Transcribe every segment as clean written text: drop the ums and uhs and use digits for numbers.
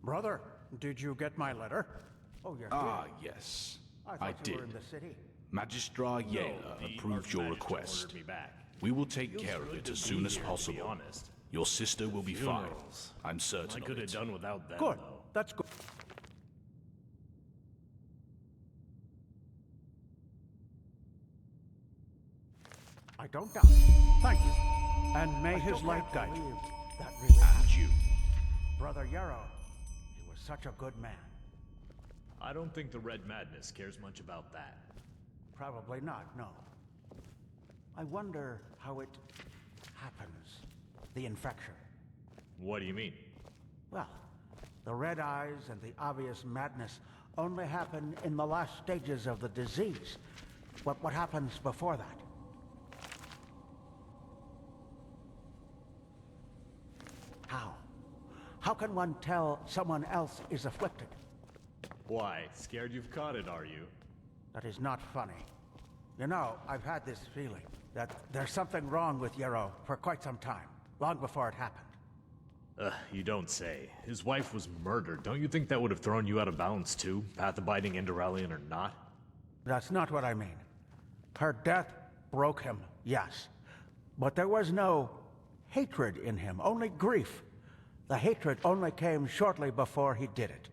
Brother, did you get my letter? Oh, you're Ah, here. yes. I I thought you did. were in the city. Magistrar Yela approved your request. We will take care of it as soon as possible. Honest. Your sister will be fine. Funerals. I'm certain I of could have it. done without them, Good. though. That's good. I don't doubt. Thank you. And may his light guide you. That really And you. Brother Yarrow. He was such a good man. I don't think the Red Madness cares much about that. Probably not, no. I wonder how it happens. The infection. What do you mean? Well, the red eyes and the obvious madness only happen in the last stages of the disease. What happens before that? How? How can one tell someone else is afflicted? Why? Scared you've caught it, are you? That is not funny. You know, I've had this feeling that there's something wrong with Yarrow for quite some time, long before it happened. You don't say. His wife was murdered. Don't you think that would have thrown you out of balance too? Path-abiding Enderalian or not? That's not what I mean. Her death broke him, yes. But there was no hatred in him, only grief. The hatred only came shortly before he did it.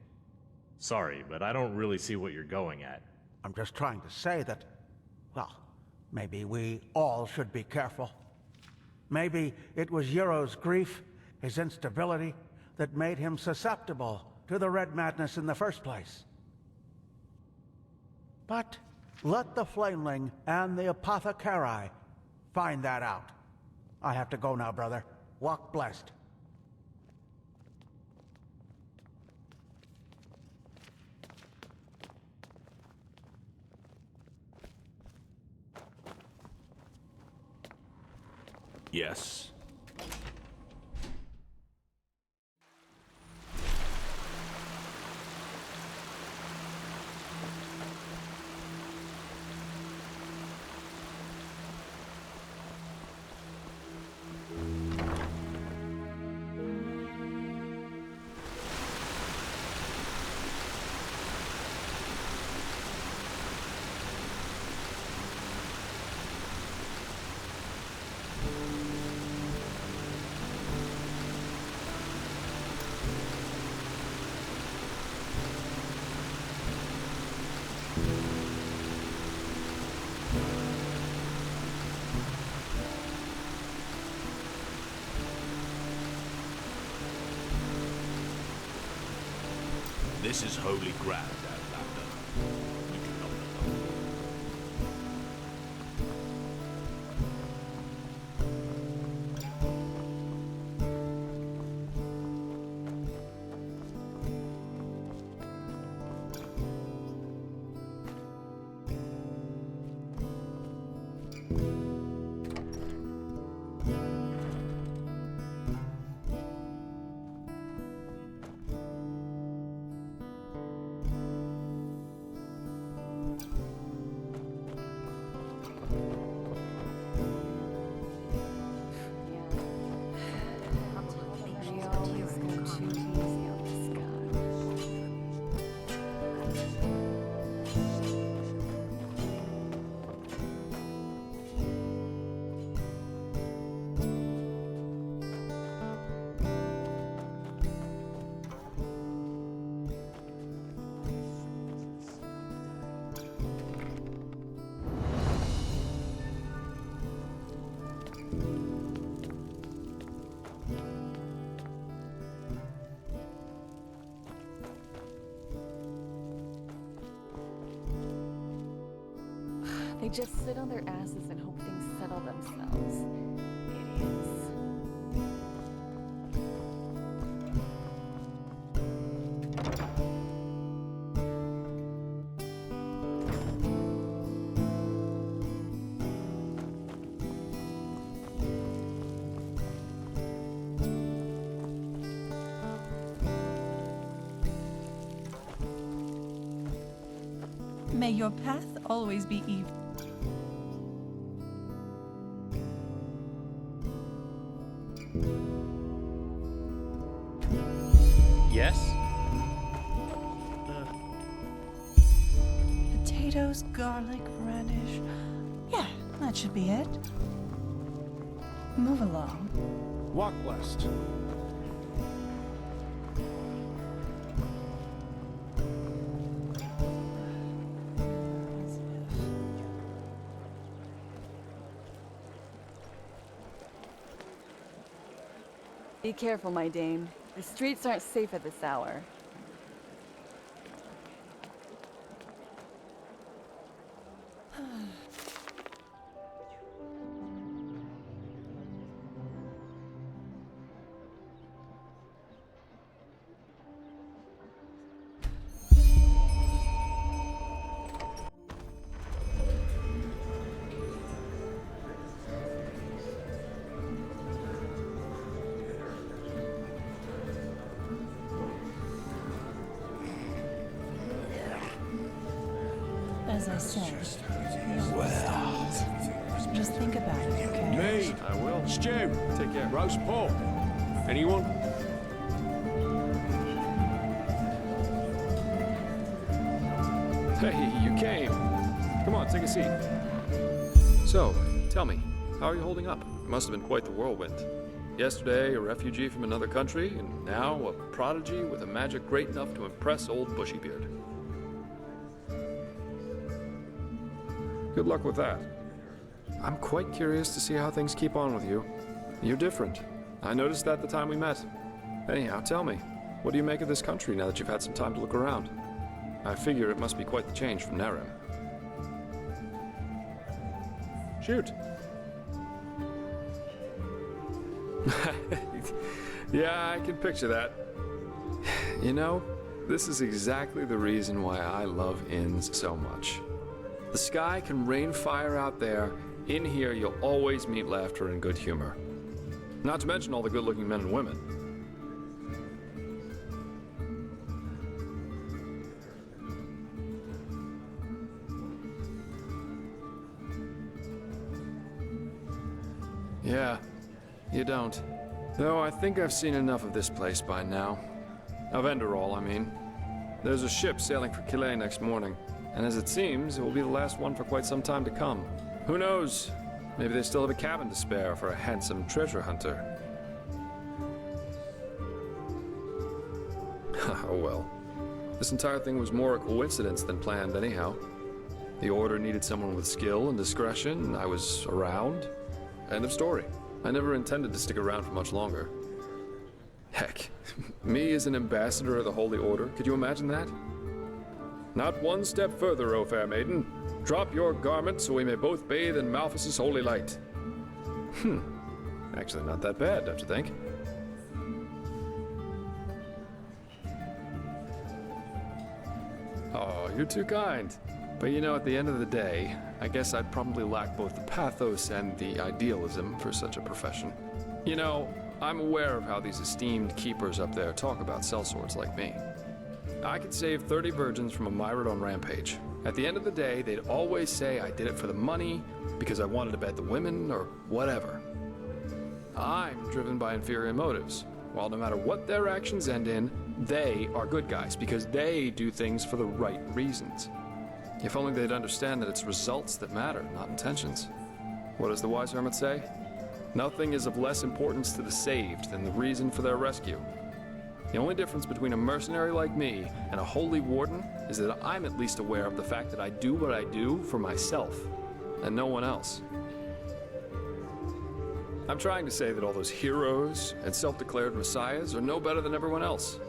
Sorry, but I don't really see what you're going at. I'm just trying to say that, well, maybe we all should be careful. Maybe it was Yarrow's grief, his instability, that made him susceptible to the Red Madness in the first place. But let the Flameling and the Apothecari find that out. I have to go now, brother. Walk blessed. Yes. This is holy ground, Outlander. We do not belong. They just sit on their asses and hope things settle themselves. Idiots. May your path always be even. Yes? Potatoes, garlic, radish. Yeah, that should be it. Move along. Walk west. Be careful, my dame. The streets aren't safe at this hour. As I said, just think about it, okay? Me. I will. Stew. Take care. Roast pork. Anyone? Hey, you came. Come on, take a seat. So, tell me, how are you holding up? It must have been quite the whirlwind. Yesterday, a refugee from another country, and now a prodigy with a magic great enough to impress old Bushybeard. Good luck with that. I'm quite curious to see how things keep on with you. You're different. I noticed that the time we met. Anyhow, tell me, what do you make of this country now that you've had some time to look around? I figure it must be quite the change from Narim. Shoot. Yeah, I can picture that. You know, this is exactly the reason why I love inns so much. The sky can rain fire out there. In here, you'll always meet laughter and good humor. Not to mention all the good-looking men and women. Yeah, you don't. Though I think I've seen enough of this place by now. Of Enderal, I mean. There's a ship sailing for Calais next morning. And as it seems, it will be the last one for quite some time to come. Who knows? Maybe they still have a cabin to spare for a handsome treasure hunter. Oh well. This entire thing was more a coincidence than planned anyhow. The Order needed someone with skill and discretion, I was around. End of story. I never intended to stick around for much longer. Heck, me as an ambassador of the Holy Order, could you imagine that? Not one step further, O fair maiden. Drop your garment so we may both bathe in Malphas's holy light. Actually not that bad, don't you think? Oh, you're too kind. But you know, at the end of the day, I guess I'd probably lack both the pathos and the idealism for such a profession. You know, I'm aware of how these esteemed keepers up there talk about sellswords like me. I could save 30 virgins from a Myrad on Rampage. At the end of the day, they'd always say I did it for the money, because I wanted to bet the women, or whatever. I'm driven by inferior motives, while no matter what their actions end in, they are good guys, because they do things for the right reasons. If only they'd understand that it's results that matter, not intentions. What does the wise hermit say? Nothing is of less importance to the saved than the reason for their rescue. The only difference between a mercenary like me and a holy warden is that I'm at least aware of the fact that I do what I do for myself, and no one else. I'm trying to say that all those heroes and self-declared messiahs are no better than everyone else.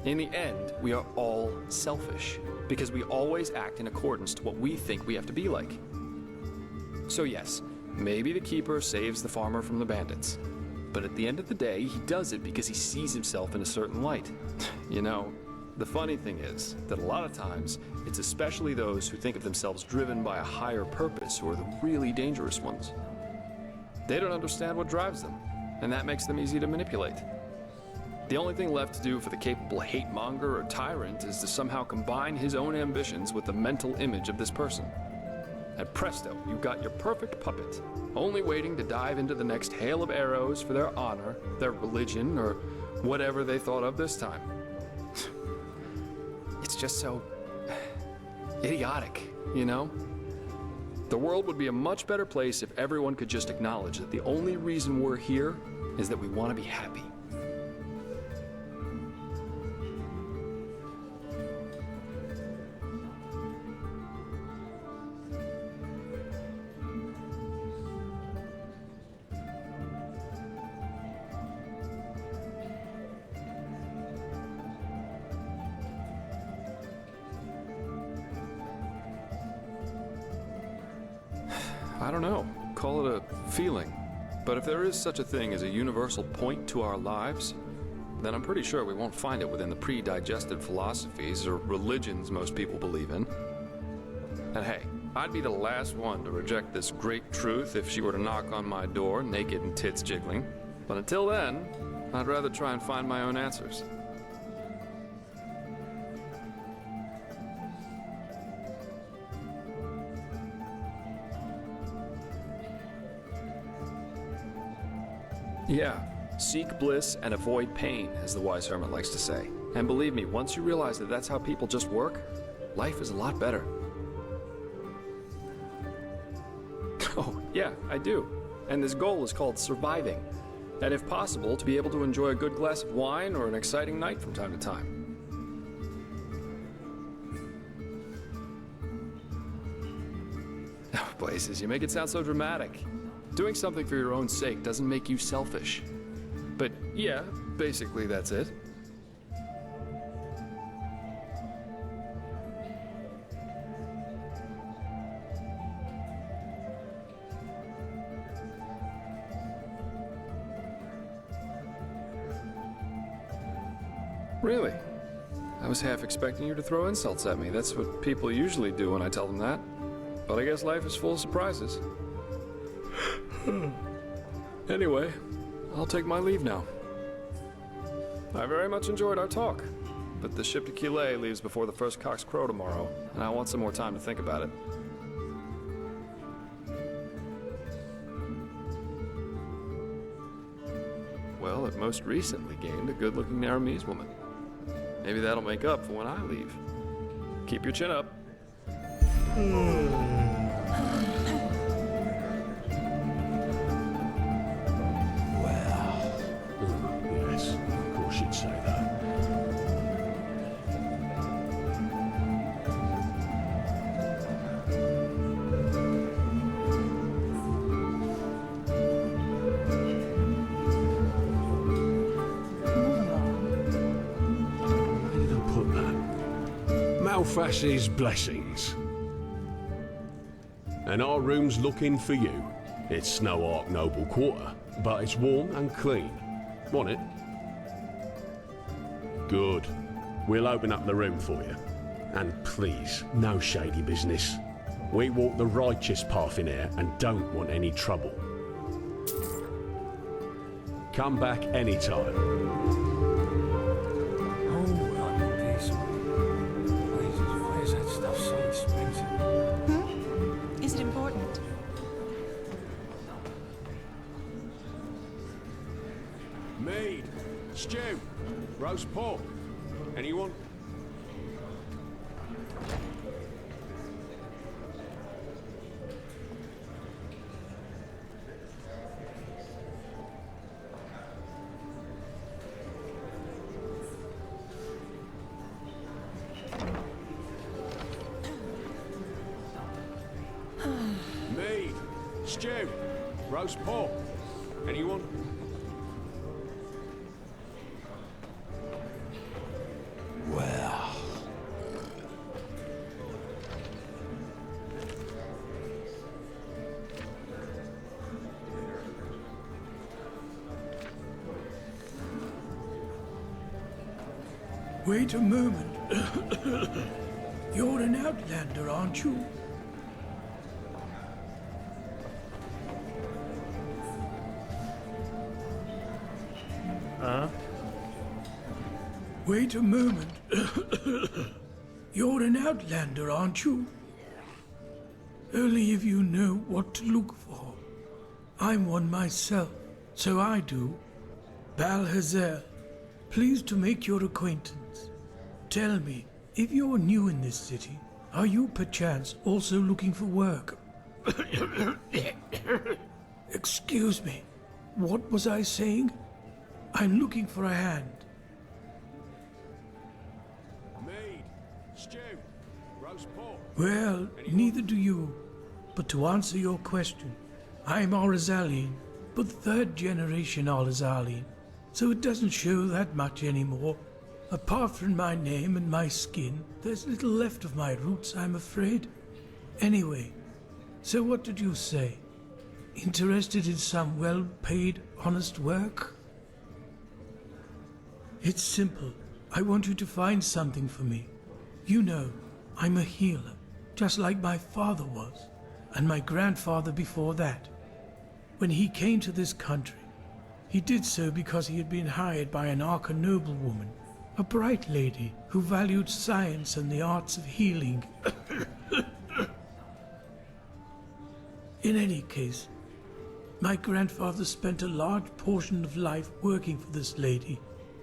In the end, we are all selfish, because we always act in accordance to what we think we have to be like. So yes, maybe the keeper saves the farmer from the bandits. But at the end of the day, he does it because he sees himself in a certain light. You know, the funny thing is that a lot of times, it's especially those who think of themselves driven by a higher purpose who are the really dangerous ones. They don't understand what drives them, and that makes them easy to manipulate. The only thing left to do for the capable hate-monger or tyrant is to somehow combine his own ambitions with the mental image of this person. And presto, you've got your perfect puppet, only waiting to dive into the next hail of arrows for their honor, their religion, or whatever they thought of this time. It's just so idiotic, you know? The world would be a much better place if everyone could just acknowledge that the only reason we're here is that we want to be happy. I don't know. Call it a feeling. But if there is such a thing as a universal point to our lives, then I'm pretty sure we won't find it within the pre-digested philosophies or religions most people believe in. And hey, I'd be the last one to reject this great truth if she were to knock on my door, naked and tits jiggling. But until then, I'd rather try and find my own answers. Yeah, seek bliss and avoid pain, as the wise hermit likes to say. And believe me, once you realize that that's how people just work, life is a lot better. Oh, yeah, I do. And this goal is called surviving. And if possible, to be able to enjoy a good glass of wine or an exciting night from time to time. Oh, Blazes, you make it sound so dramatic. Doing something for your own sake doesn't make you selfish. But yeah, basically that's it. Really? I was half expecting you to throw insults at me. That's what people usually do when I tell them that. But I guess life is full of surprises. Anyway, I'll take my leave now. I very much enjoyed our talk, but the ship to Kilé leaves before the first cocks crow tomorrow, and I want some more time to think about it. Well, it most recently gained a good-looking Naramese woman. Maybe that'll make up for when I leave. Keep your chin up. Yes, of course you'd say that. Where did I put that? Malphas's blessings. And our room's looking for you. It's no Ark Noble quarter, but it's warm and clean. Want it? Good. We'll open up the room for you. And please, no shady business. We walk the righteous path in here and don't want any trouble. Come back anytime. Why is that stuff so expensive? Is it important? Mead, stew, roast pork. Anyone? Mead, stew, roast pork. Anyone? Well. Wait a moment. You're an outlander, aren't you? Wait a moment. You're an outlander, aren't you? Only if you know what to look for. I'm one myself, so I do. Balhazel, pleased to make your acquaintance. Tell me, if you're new in this city, Are you perchance also looking for work? Excuse me. What was I saying? I'm looking for a hand. Mead. Stew. Roast pork. Well, neither do you. But to answer your question, I'm Arizalian, but third generation Arizalian, so it doesn't show that much anymore. Apart from my name and my skin, there's little left of my roots, I'm afraid. Anyway, so what did you say? Interested in some well-paid, honest work? It's simple. I want you to find something for me. You know, I'm a healer, just like my father was, and my grandfather before that. When he came to this country, he did so because he had been hired by an Ark noblewoman, a bright lady who valued science and the arts of healing. In any case, my grandfather spent a large portion of life working for this lady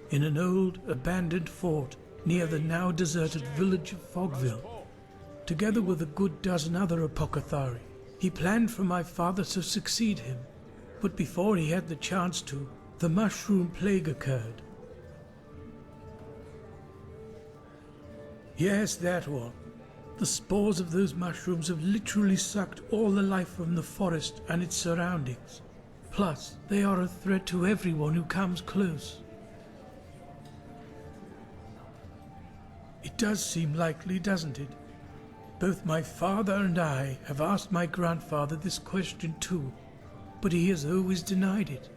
in an old, abandoned fort near the now deserted village of Fogville. Together with a good dozen other apothecary, he planned for my father to succeed him. But before he had the chance to, the mushroom plague occurred. Yes, that one. The spores of those mushrooms have literally sucked all the life from the forest and its surroundings. Plus, they are a threat to everyone who comes close. It does seem likely, doesn't it? Both my father and I have asked my grandfather this question too, but he has always denied it.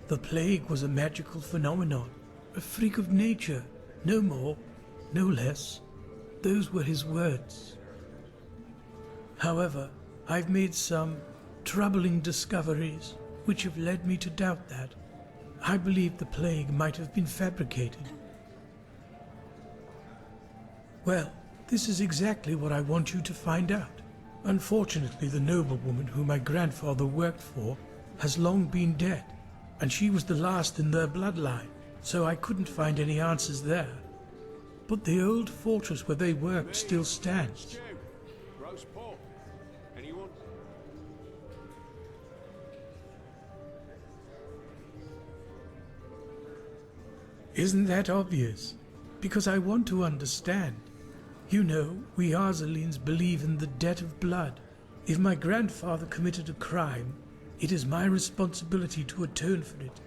The plague was a magical phenomenon, a freak of nature, no more, no less. Those were his words. However, I've made some troubling discoveries which have led me to doubt that. I believe the plague might have been fabricated. Well, this is exactly what I want you to find out. Unfortunately, the noblewoman who my grandfather worked for has long been dead, and she was the last in their bloodline, so I couldn't find any answers there. But the old fortress where they worked still stands. Stew. Roast pork. Anyone? Isn't that obvious? Because I want to understand. You know, we Arzalians believe in the debt of blood. If my grandfather committed a crime, it is my responsibility to atone for it.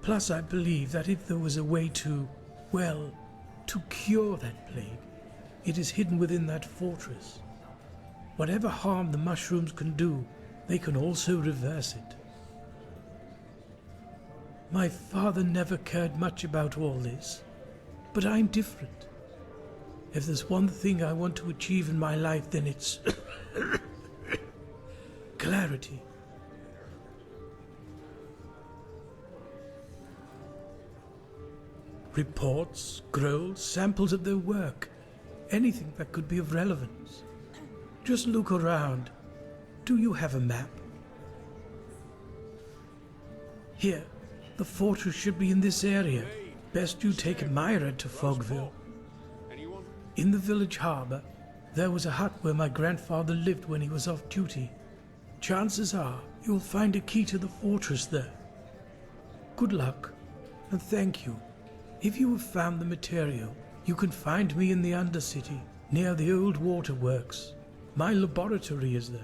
Plus, I believe that if there was a way to, well, to cure that plague, it is hidden within that fortress. Whatever harm the mushrooms can do, they can also reverse it. My father never cared much about all this, but I'm different. If there's one thing I want to achieve in my life, then it's clarity. Reports, scrolls, samples of their work, anything that could be of relevance. Just look around. Do you have a map? Here, the fortress should be in this area. Best you take Myrad to Fogville. Anyone? In the village harbour, there was a hut where my grandfather lived when he was off duty. Chances are you'll find a key to the fortress there. Good luck, and thank you. If you have found the material, you can find me in the Undercity, near the old waterworks. My laboratory is there.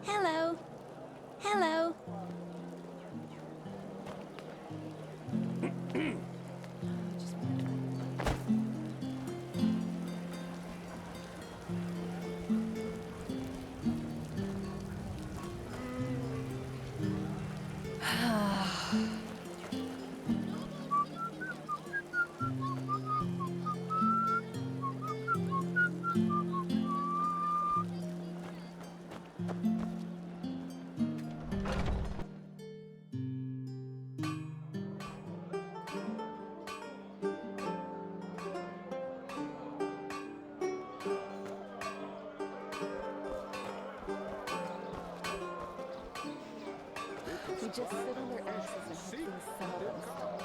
Hello. Hello. They just sit on their asses and hope things settle themselves.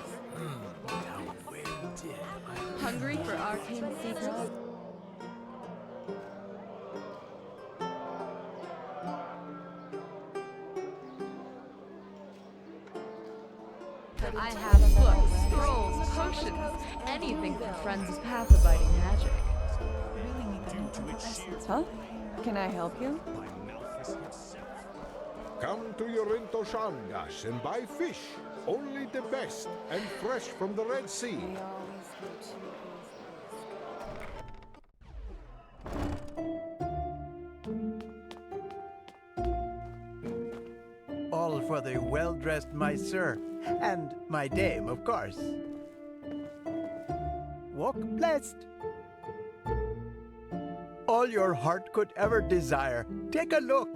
Hungry for arcane secrets? I have books, scrolls, potions, anything for friends of path-abiding magic. Huh? Can I help you? Come to Yorinto Shangas and buy fish. Only the best and fresh from the Red Sea. All for the well-dressed Mysur, and my dame, of course. Walk blessed. All your heart could ever desire. Take a look.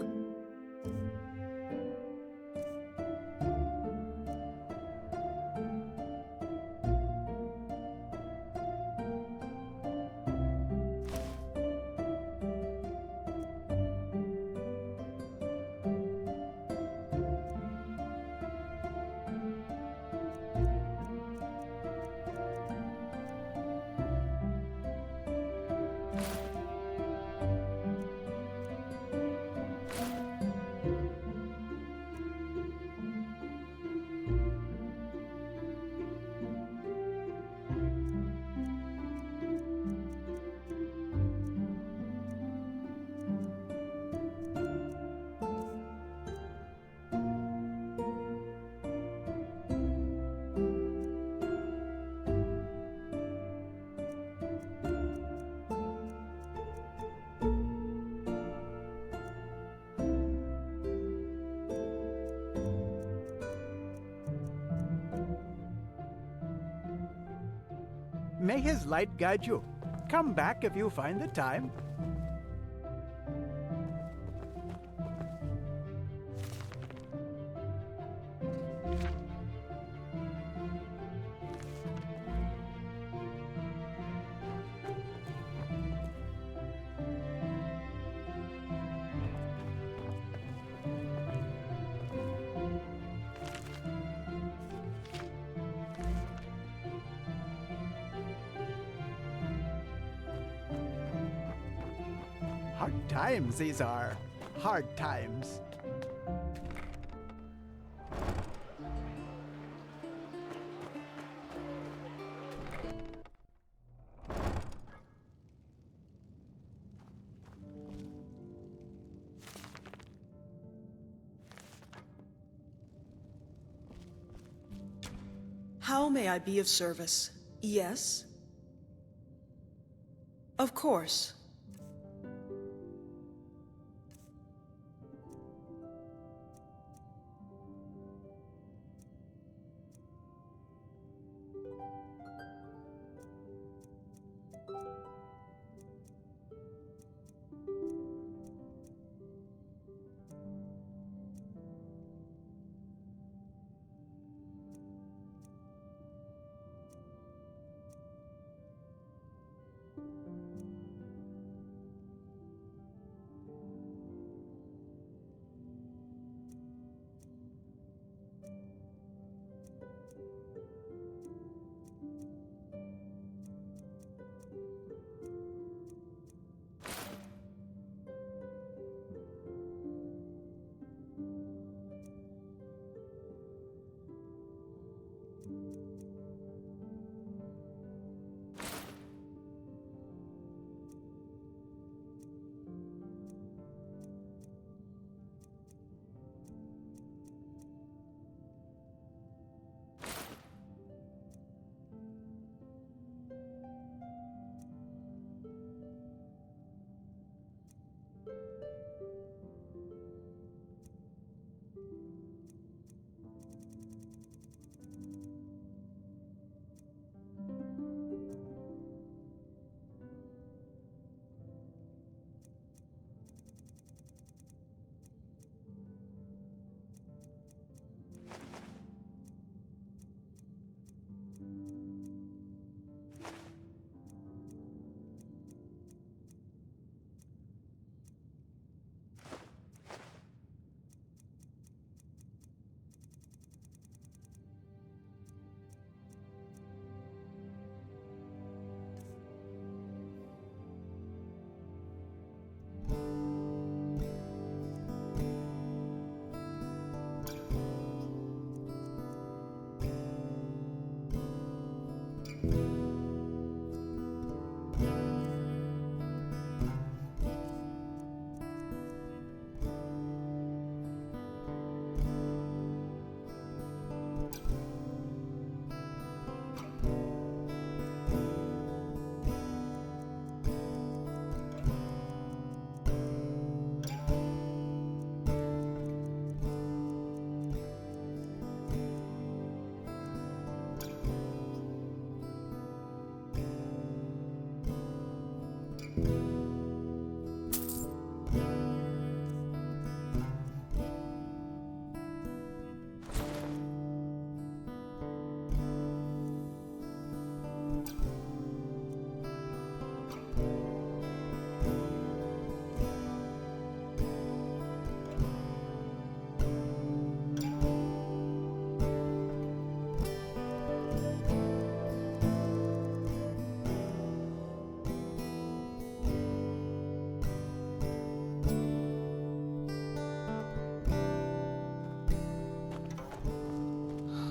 May his light guide you. Come back if you find the time. Hard times these are. Hard times. How may I be of service? Yes? Of course.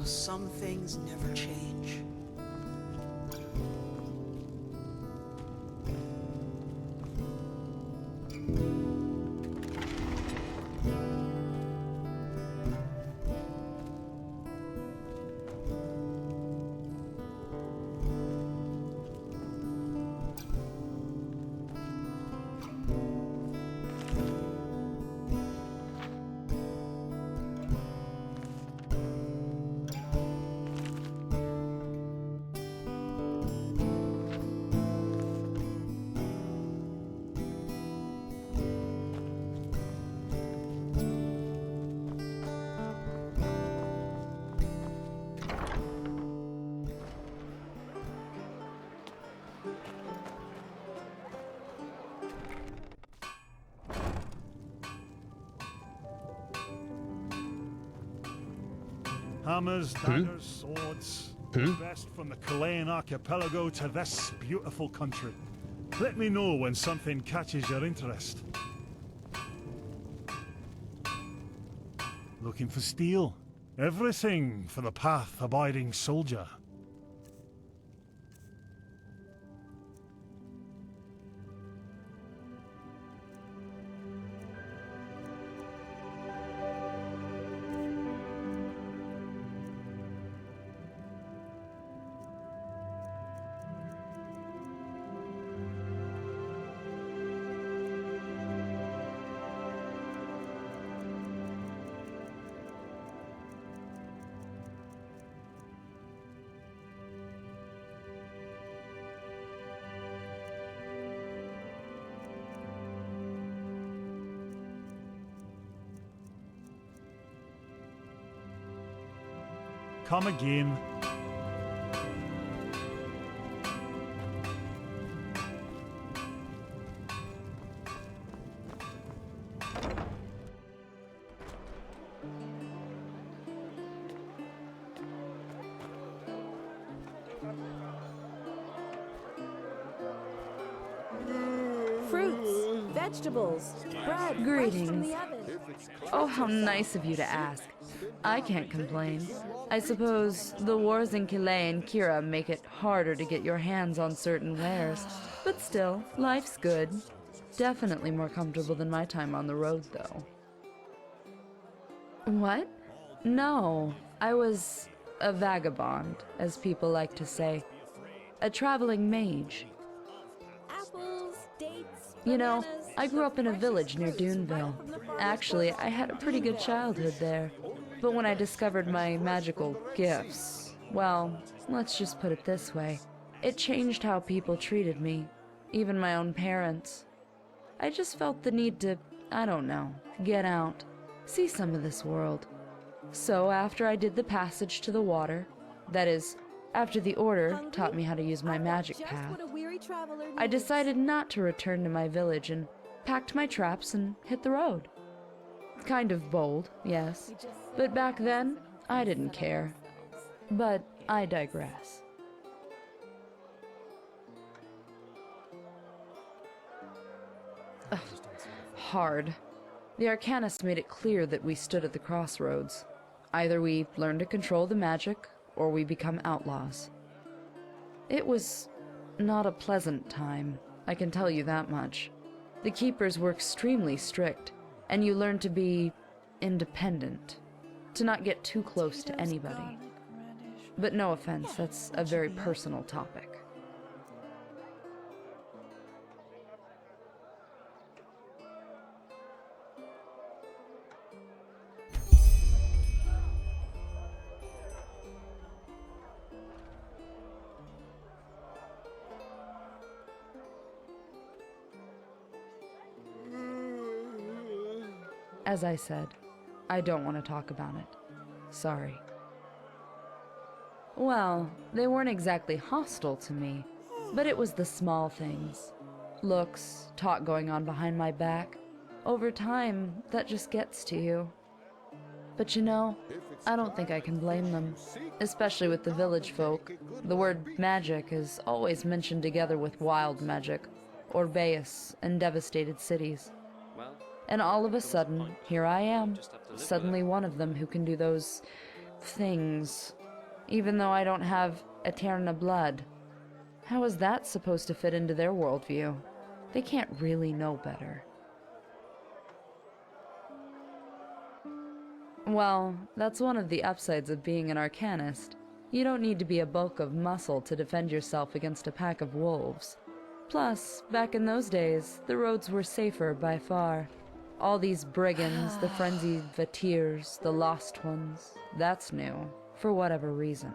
Some things never change. Hammers, daggers, swords. The best from the Chilean archipelago to this beautiful country. Let me know when something catches your interest. Looking for steel? Everything for the path-abiding soldier. Come again. Fruits, vegetables, bread, fresh from Greetings. the oven. Oh, how nice of you to ask. I can't complain. I suppose the wars in Calais and Kira make it harder to get your hands on certain wares. But still, life's good. Definitely more comfortable than my time on the road, though. What? No, I was a vagabond, as people like to say. A traveling mage. Apples, dates, You know, bananas, I grew up in a freshest village near fruits right Duneville. from the farmer's Actually, porch. I had a pretty good childhood there. But when I discovered my magical gifts, well, let's just put it this way. It changed how people treated me, even my own parents. I just felt the need to, I don't know, get out, see some of this world. So after I did the passage to the water, that is, after the Order taught me how to use my magic Just path, what a weary traveler I needs. decided not to return to my village and packed my traps and hit the road. Kind of bold, yes, but back then, I didn't care. But I digress. Ugh, hard. The Arcanist made it clear that we stood at the crossroads. Either we learn to control the magic, or we become outlaws. It was not a pleasant time, I can tell you that much. The keepers were extremely strict, and you learn to be independent, to not get too close to anybody. But no offense, that's a very personal topic. As I said, I don't want to talk about it. Sorry. Well, they weren't exactly hostile to me, but it was the small things. Looks, talk going on behind my back. Over time, that just gets to you. But you know, I don't think I can blame them, especially with the village folk. The word magic is always mentioned together with wild magic, Orbeus, and devastated cities. And all of a sudden, here I am, suddenly one of them who can do those things, even though I don't have Eterna blood. How is that supposed to fit into their worldview? They can't really know better. Well, that's one of the upsides of being an arcanist. You don't need to be a bulk of muscle to defend yourself against a pack of wolves. Plus, back in those days, the roads were safer by far. All these brigands, the frenzied Vatirs, the lost ones, that's new, for whatever reason.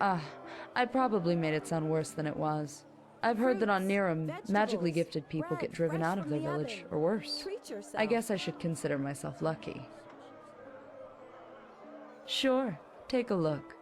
I probably made it sound worse than it was. I've heard that on Niram, magically gifted people get driven out of their village, or worse. I guess I should consider myself lucky. Sure, take a look.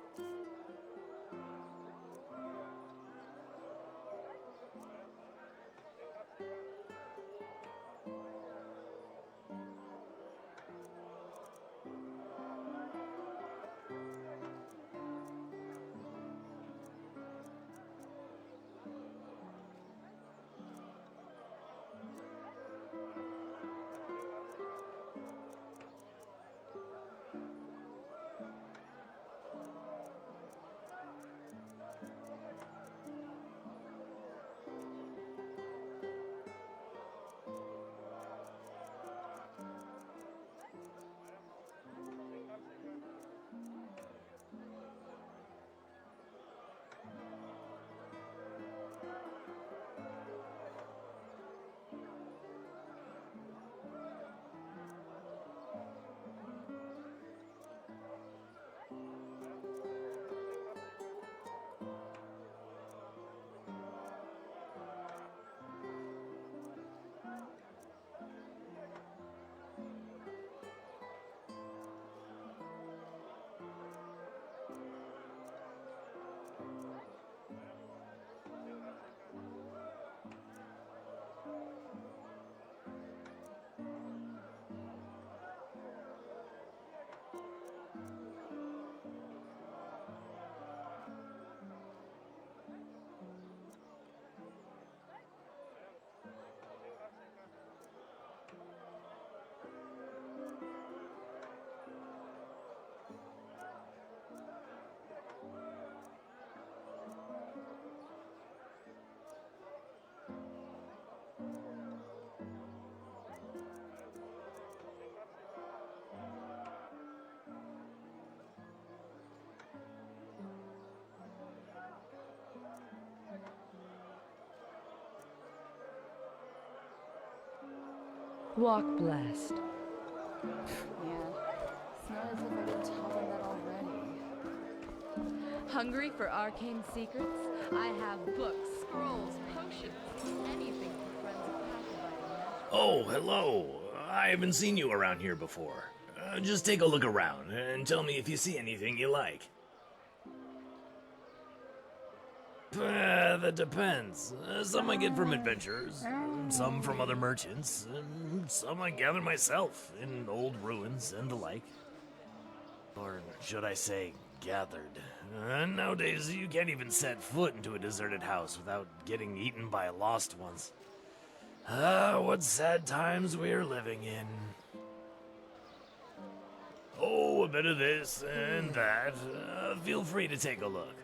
Walk blessed. Yeah, it's not as if I didn't tell them that already. Hungry for arcane secrets? I have books, scrolls, potions, anything for friends of Pathfinder. Oh, hello. I haven't seen you around here before. Just take a look around and tell me if you see anything you like. That depends. Some I get from adventurers, some from other merchants, and some I gather myself in old ruins and the like. Or should I say, gathered. Nowadays, you can't even set foot into a deserted house without getting eaten by lost ones. What sad times we're living in. Oh, a bit of this and that. Feel free to take a look.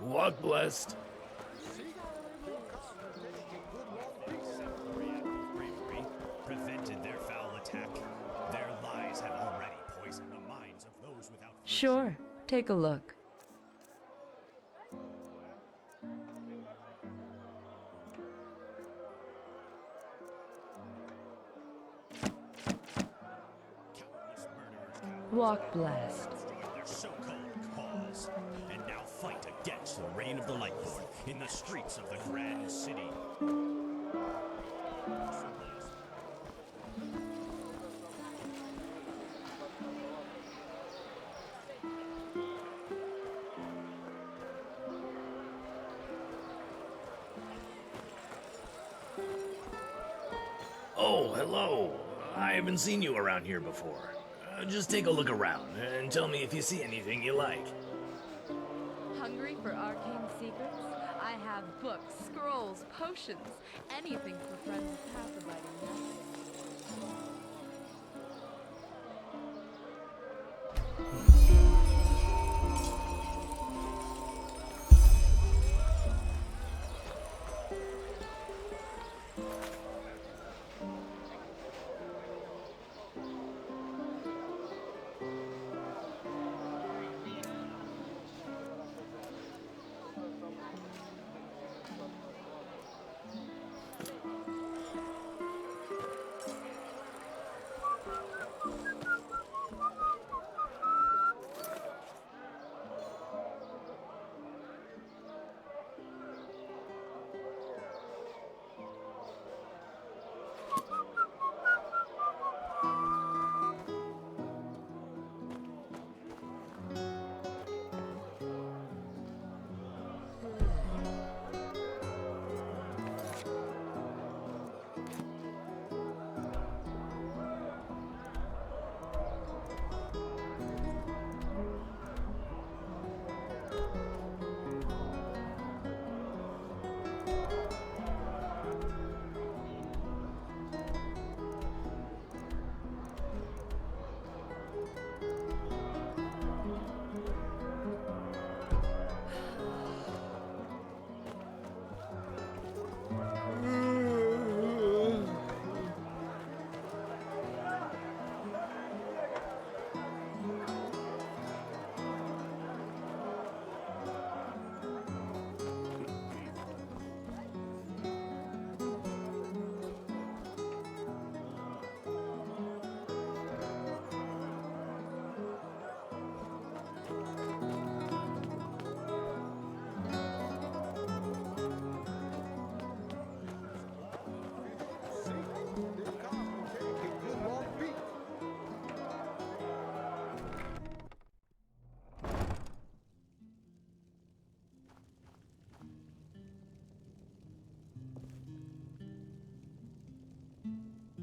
Walk blessed. Prevented their foul attack. Their lies have already poisoned the minds of those without. Sure, take a look. Walk blessed. Their so-called cause, and now fight against the reign of the Lightborn in the streets of the Grand City. Oh, hello. I haven't seen you around here before. Just take a look around and tell me if you see anything you like. Hungry for arcane secrets? I have books, scrolls, potions, anything for friends of path-abiding.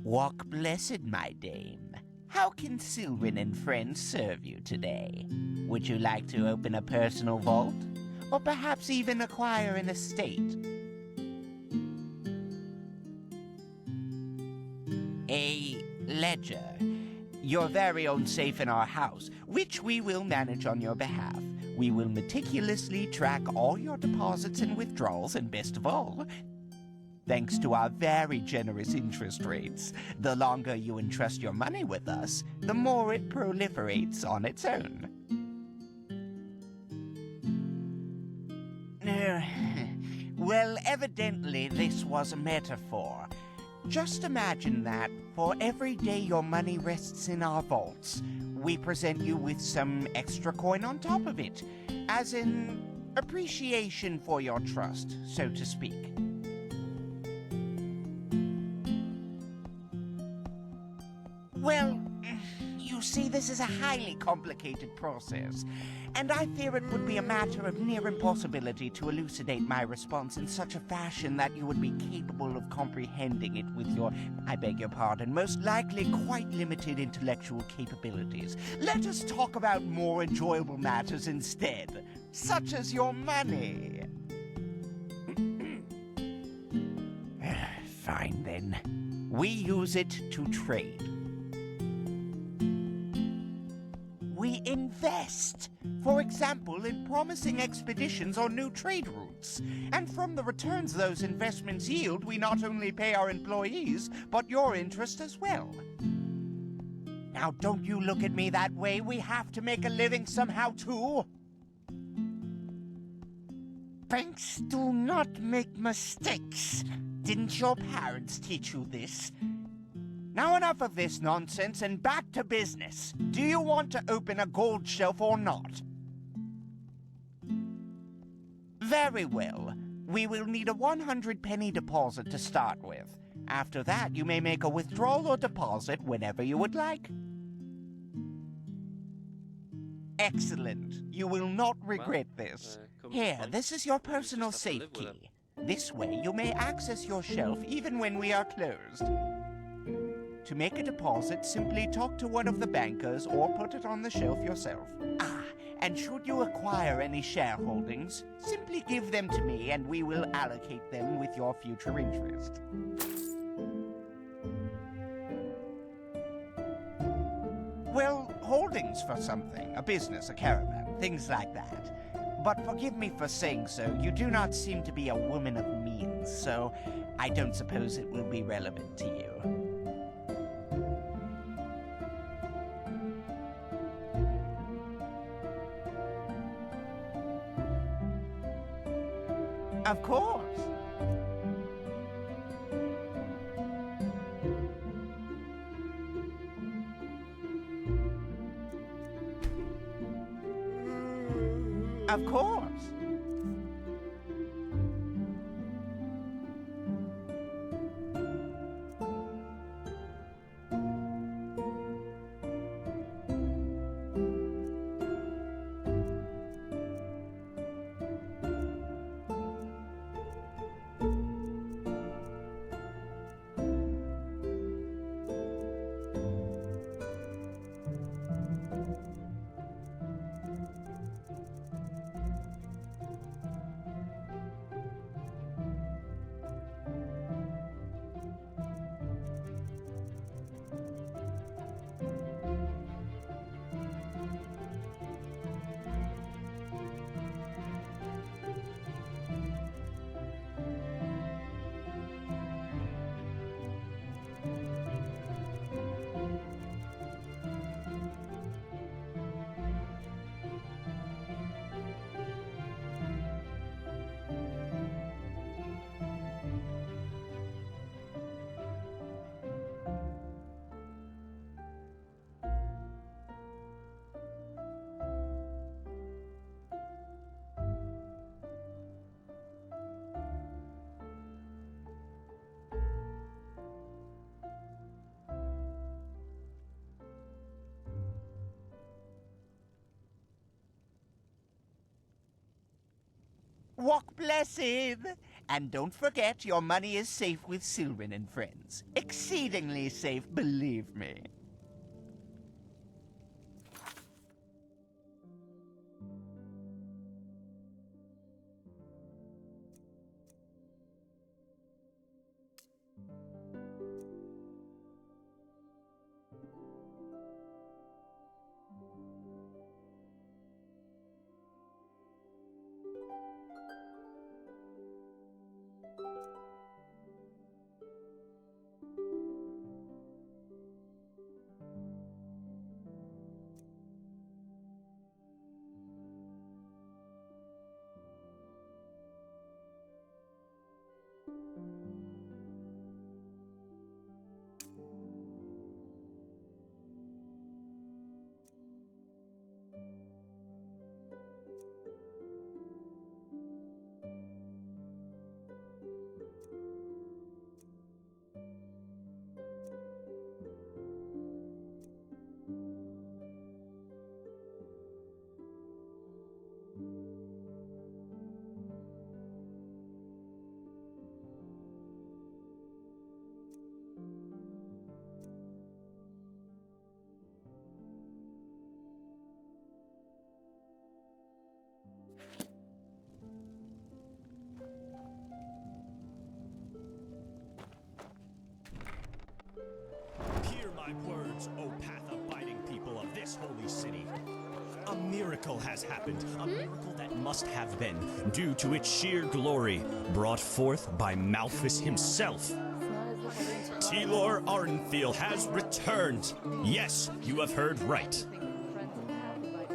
Walk blessed, my dame. How can Sylvan and friends serve you today? Would you like to open a personal vault? Or perhaps even acquire an estate? A ledger. Your very own safe in our house, which we will manage on your behalf. We will meticulously track all your deposits and withdrawals, and best of all, thanks to our very generous interest rates, the longer you entrust your money with us, the more it proliferates on its own. Well, evidently this was a metaphor. Just imagine that for every day your money rests in our vaults, we present you with some extra coin on top of it, as in appreciation for your trust, so to speak. Well, you see, this is a highly complicated process, and I fear it would be a matter of near impossibility to elucidate my response in such a fashion that you would be capable of comprehending it with your, I beg your pardon, most likely quite limited intellectual capabilities. Let us talk about more enjoyable matters instead, such as your money. Fine then. We use it to trade. We invest, for example, in promising expeditions or new trade routes. And from the returns those investments yield, we not only pay our employees, but your interest as well. Now, don't you look at me that way. We have to make a living somehow, too. Banks do not make mistakes. Didn't your parents teach you this? Now enough of this nonsense and back to business. Do you want to open a gold shelf or not? Very well. We will need a 100-penny deposit to start with. After that, you may make a withdrawal or deposit whenever you would like. Excellent. You will not regret this. Here, this is your personal safe key. This way, you may access your shelf even when we are closed. To make a deposit, simply talk to one of the bankers or put it on the shelf yourself. And should you acquire any shareholdings, simply give them to me and we will allocate them with your future interest. Well, holdings for something, a business, a caravan, things like that. But forgive me for saying so, you do not seem to be a woman of means, so I don't suppose it will be relevant to you. Of course. Of course. Walk blessed! And don't forget, your money is safe with Sylvan and friends. Exceedingly safe, believe me. my words, O path-abiding people of this holy city. A miracle has happened, a miracle that must have been, due to its sheer glory, brought forth by Malphus himself. Telor Arnfiel has returned. Yes, you have heard right.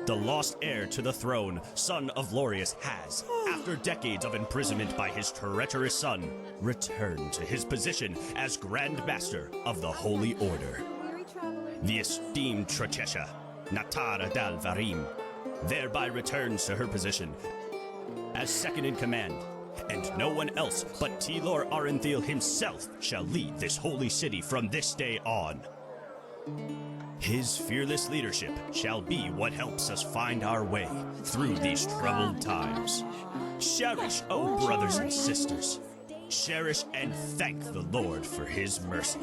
The lost heir to the throne, son of Lorius, has, after decades of imprisonment by his treacherous son, returned to his position as Grand Master of the Holy Order. The esteemed Trecesha, Natara Dal'Varim, thereby returns to her position as second in command, and no one else but Telor Arnfiel himself shall lead this holy city from this day on. His fearless leadership shall be what helps us find our way through these troubled times. Cherish, O brothers and sisters. Cherish and thank the Lord for his mercy.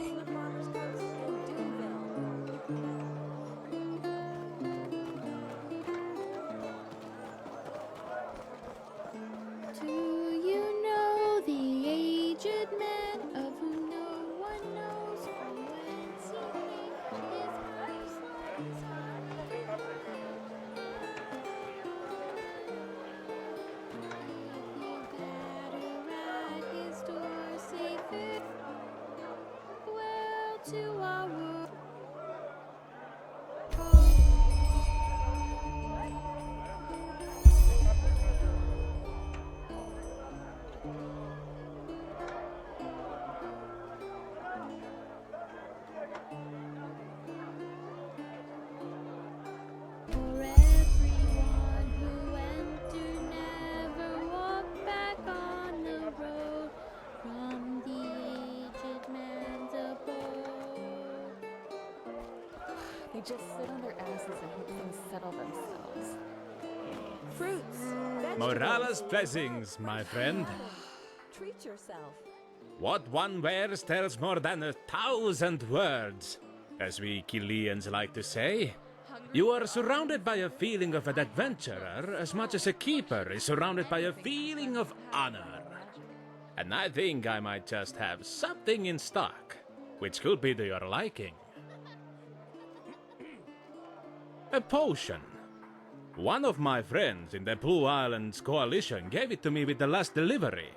Do you know the aged man of whom no one knows from whence he came? His house at his door say farewell to our world. For everyone who entered never walked back on the road from the aged man's abode. They just sit on their asses and hope things settle themselves. Fruits, Morala's blessings, my friend. treat yourself. What one wears tells more than 1,000 words, as we Chileans like to say. You are surrounded by a feeling of an adventurer as much as a keeper is surrounded by a feeling of honor. And I think I might just have something in stock, which could be to your liking. A potion. One of my friends in the Blue Islands Coalition gave it to me with the last delivery,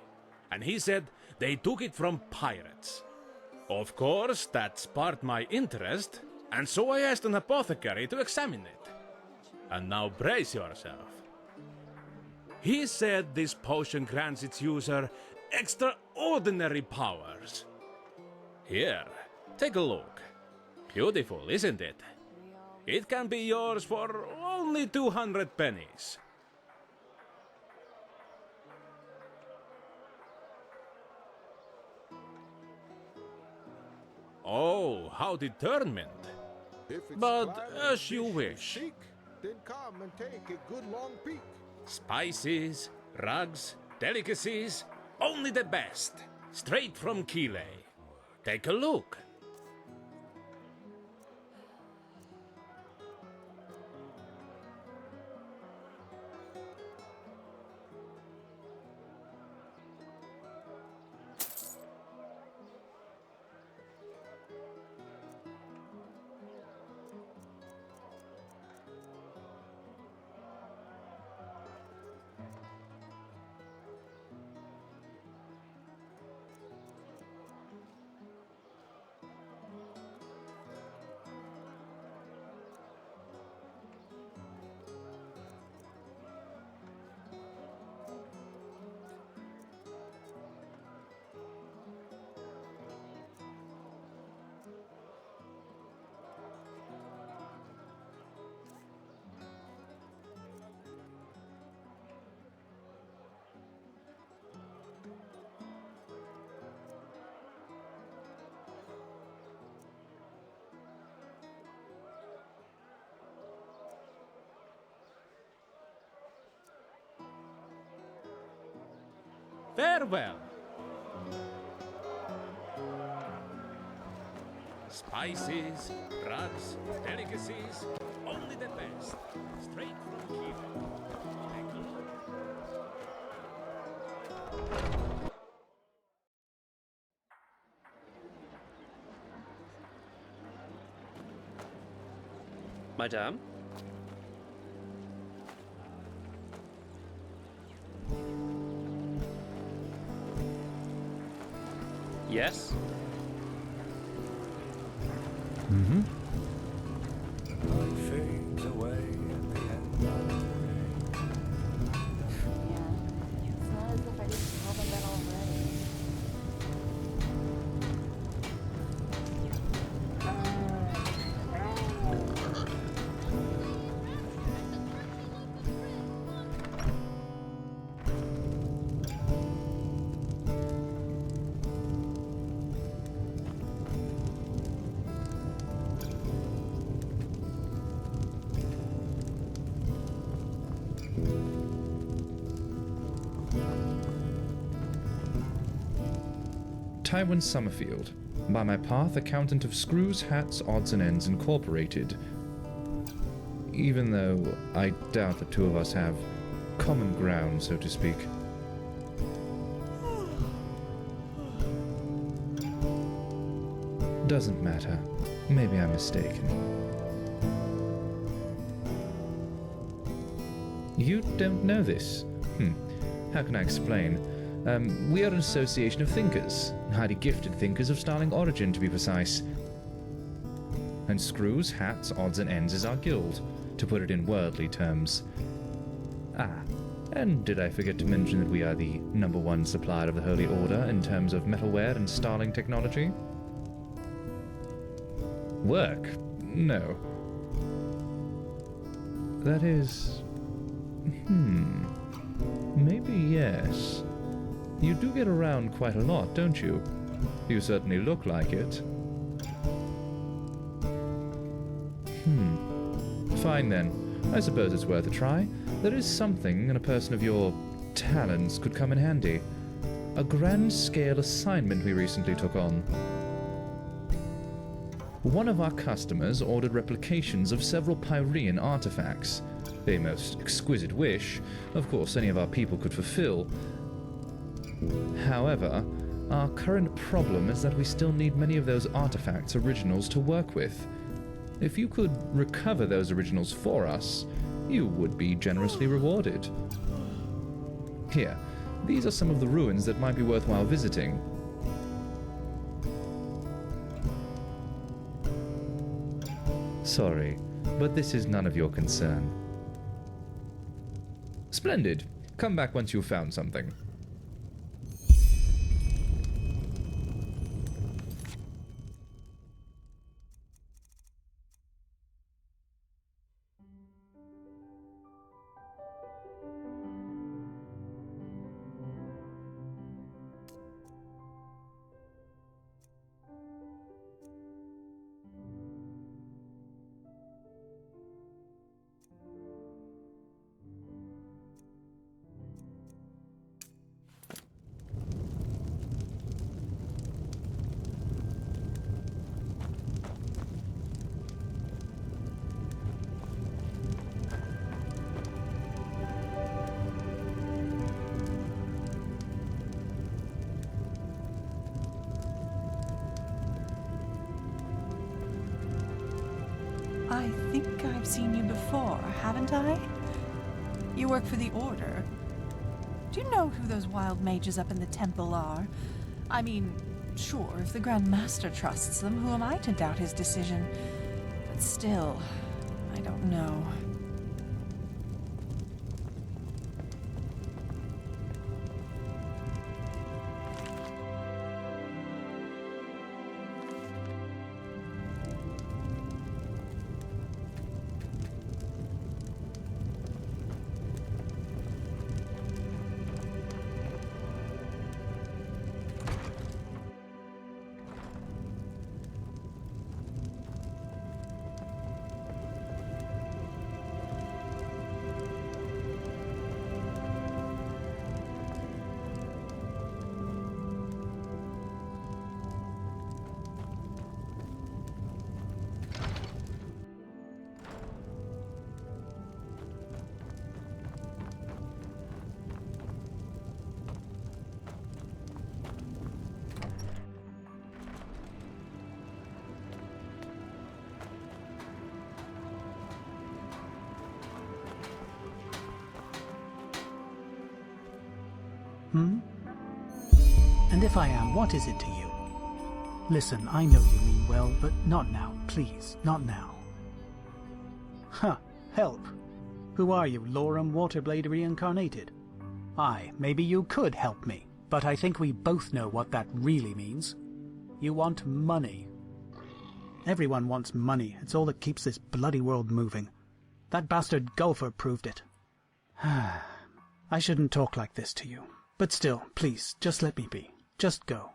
and he said they took it from pirates. Of course, that sparked my interest, and so I asked an apothecary to examine it. And now brace yourself. He said this potion grants its user extraordinary powers. Here, take a look. Beautiful, isn't it? It can be yours for only 200 pennies. Oh, how determined. If it's But glad as you fish wish. seek, then come and take a good long peek. Spices, rugs, delicacies, only the best. Straight from Kile. Take a look. Farewell. Spices, rugs, delicacies, only the best. Straight from Kiev. Take a look. Madame? Yes? Mm-hmm. Fades away at the end of the day. Yeah. It's not as if I didn't tell them that already. Tywin Summerfield, by my path accountant of Screws, Hats, Odds and Ends Incorporated. Even though I doubt the two of us have common ground, so to speak. Doesn't matter. Maybe I'm mistaken. You don't know this? How can I explain? We are an association of thinkers, highly gifted thinkers of sterling origin, to be precise. And Screws, Hats, Odds and Ends is our guild, to put it in worldly terms. Ah, and did I forget to mention that we are the #1 supplier of the Holy Order in terms of metalware and sterling technology? Work? No. That is... Maybe yes. You do get around quite a lot, don't you? You certainly look like it. Fine then. I suppose it's worth a try. There is something, and a person of your talents could come in handy. A grand-scale assignment we recently took on. One of our customers ordered replications of several Pyrean artifacts. A most exquisite wish, of course any of our people could fulfill. However, our current problem is that we still need many of those artifacts' originals to work with. If you could recover those originals for us, you would be generously rewarded. Here, these are some of the ruins that might be worthwhile visiting. Sorry, but this is none of your concern. Splendid. Come back once you've found something. I think I've seen you before, haven't I? You work for the Order. Do you know who those wild mages up in the temple are? I mean, sure, if the Grand Master trusts them, who am I to doubt his decision? But still, I don't know. Hmm? And if I am, what is it to you? Listen, I know you mean well, but not now, please, not now. Huh, help. Who are you, Lorem Waterblade reincarnated? Aye, maybe you could help me, but I think we both know what that really means. You want money. Everyone wants money. It's all that keeps this bloody world moving. That bastard Gulfer proved it. I shouldn't talk like this to you. But still, please, just let me be. Just go.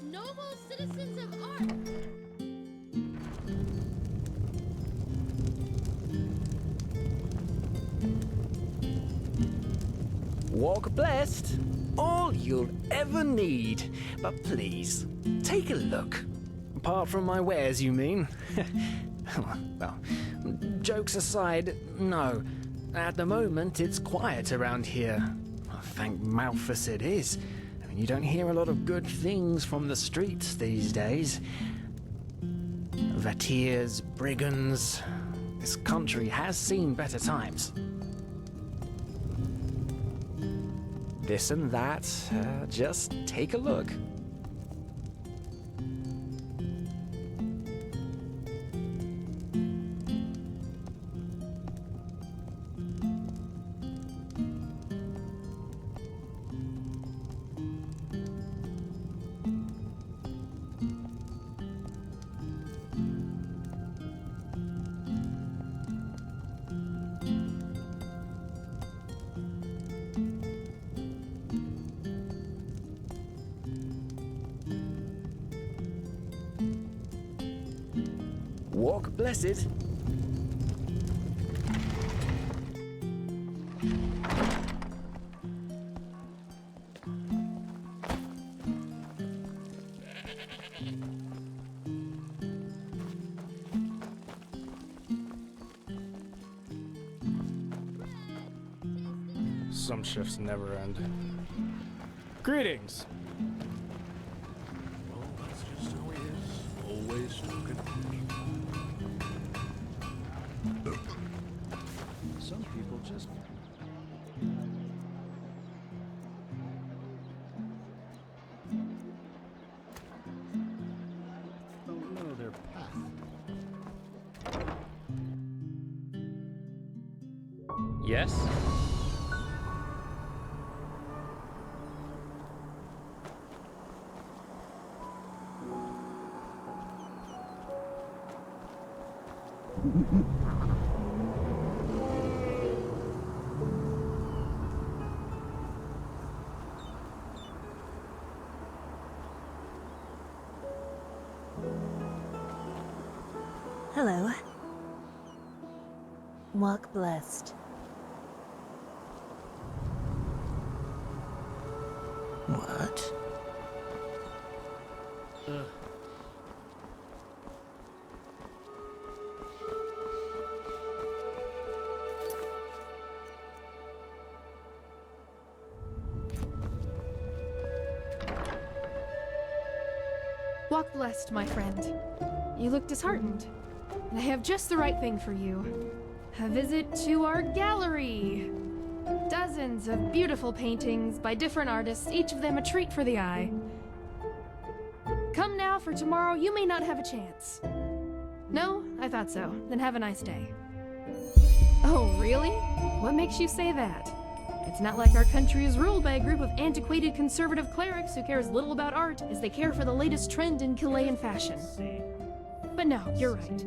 Noble citizens of Ark! Walk blessed, all you'll ever need. But please, take a look. Apart from my wares, you mean? Well, jokes aside, no. At the moment, it's quiet around here. Thank Malthus it is. I mean, you don't hear a lot of good things from the streets these days. Vateers, brigands. This country has seen better times. This and that, just take a look. Walk blessed. Some shifts never end. Greetings. Well, that's just how it is. Always looking. Some people just... don't know their path. Yes? Hello. Walk blessed. What? Walk blessed, my friend. You look disheartened, and I have just the right thing for you. A visit to our gallery. Dozens of beautiful paintings by different artists, each of them a treat for the eye. Come now, for tomorrow you may not have a chance. No? I thought so. Then have a nice day. Oh, really? What makes you say that? It's not like our country is ruled by a group of antiquated conservative clerics who care as little about art as they care for the latest trend in Chilean fashion. But no, you're right.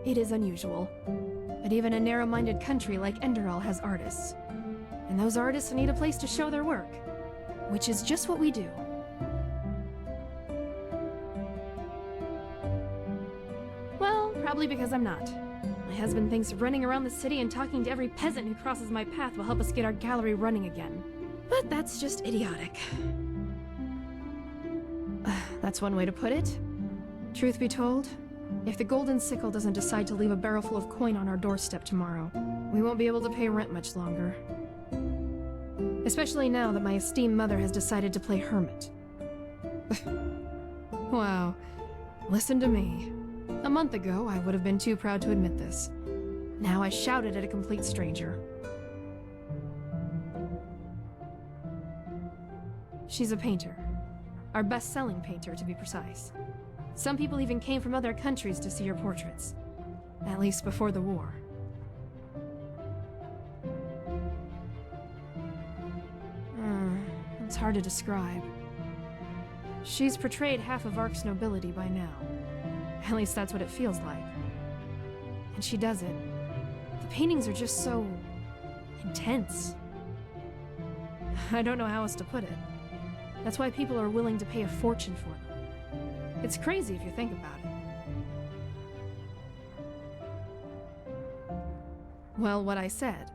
It is unusual. But even a narrow-minded country like Enderal has artists. And those artists need a place to show their work. Which is just what we do. Well, probably because I'm not. My husband thinks running around the city and talking to every peasant who crosses my path will help us get our gallery running again. But that's just idiotic. That's one way to put it. Truth be told, if the Golden Sickle doesn't decide to leave a barrel full of coin on our doorstep tomorrow, we won't be able to pay rent much longer. Especially now that my esteemed mother has decided to play hermit. Wow. Listen to me. A month ago, I would have been too proud to admit this. Now I shout it at a complete stranger. She's a painter. Our best-selling painter, to be precise. Some people even came from other countries to see her portraits. At least before the war. It's hard to describe. She's portrayed half of Ark's nobility by now. At least that's what it feels like. And she does it. The paintings are just so... intense. I don't know how else to put it. That's why people are willing to pay a fortune for them. It's crazy if you think about it. Well, what I said.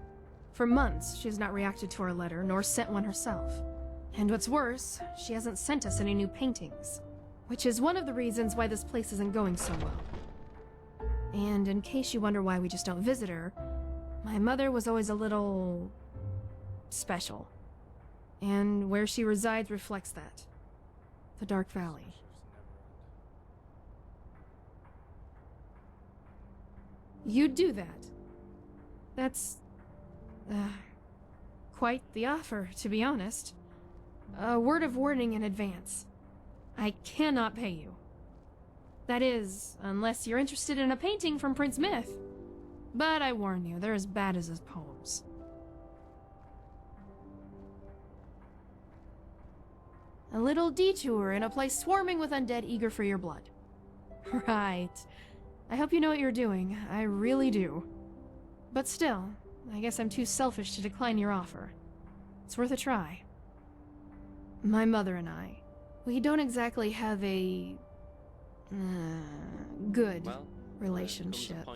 For months, she's not reacted to our letter, nor sent one herself. And what's worse, she hasn't sent us any new paintings. Which is one of the reasons why this place isn't going so well. And in case you wonder why we just don't visit her, my mother was always a little... special. And where she resides reflects that. The Dark Valley. You'd do that. That's... quite the offer, to be honest. A word of warning in advance. I cannot pay you. That is, unless you're interested in a painting from Prince Myth. But I warn you, they're as bad as his poems. A little detour in a place swarming with undead eager for your blood. Right. I hope you know what you're doing. I really do. But still, I guess I'm too selfish to decline your offer. It's worth a try. My mother and I, we don't exactly have a... good relationship.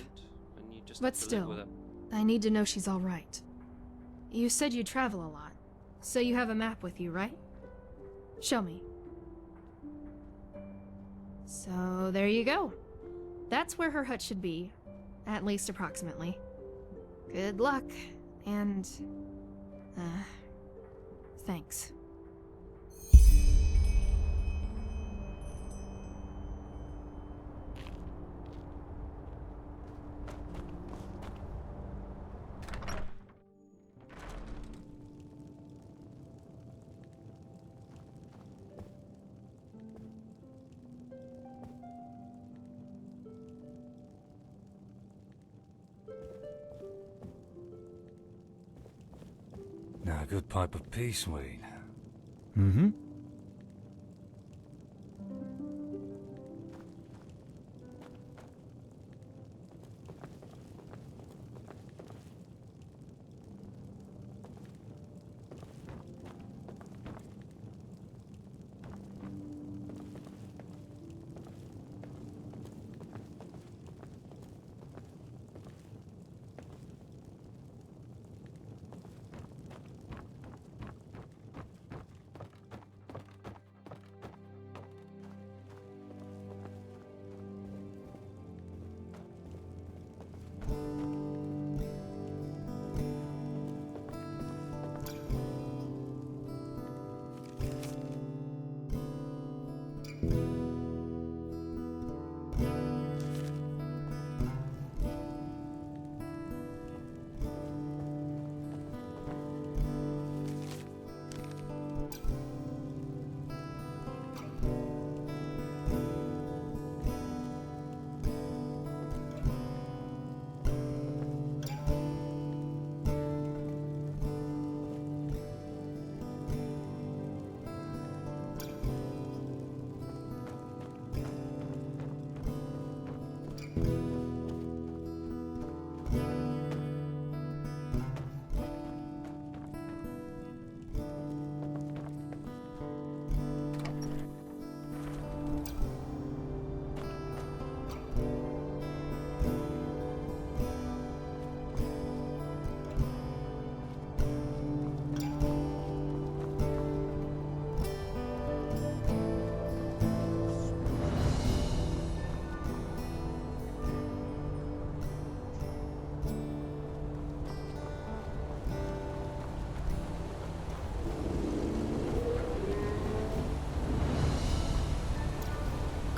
But still, I need to know she's alright. You said you travel a lot, so you have a map with you, right? Show me. So, there you go. That's where her hut should be, at least approximately. Good luck, and... thanks. Now, a good pipe of peace, Wayne. Mm-hmm.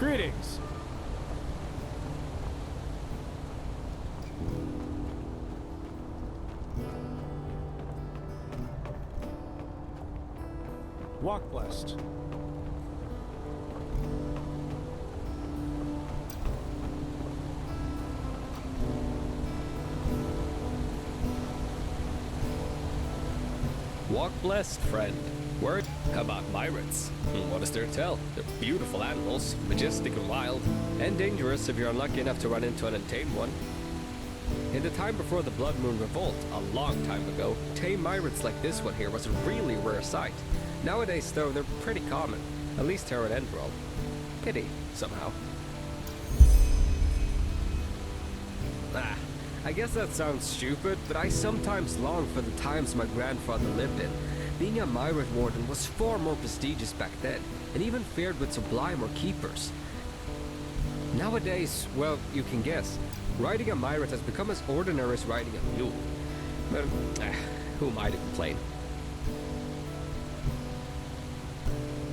Greetings. Walk blessed. Walk blessed, friend. Word about Myrads. What is there to tell? They're beautiful animals, majestic and wild, and dangerous if you're unlucky enough to run into an untamed one. In the time before the Blood Moon Revolt, a long time ago, tame Myrads like this one here was a really rare sight. Nowadays, though, they're pretty common, at least here in Enderal. Pity, somehow. I guess that sounds stupid, but I sometimes long for the times my grandfather lived in. Being a Myrad warden was far more prestigious back then, and even fared with sublime or keepers. Nowadays, well, you can guess, riding a Myrad has become as ordinary as riding a mule. But, who am I to complain?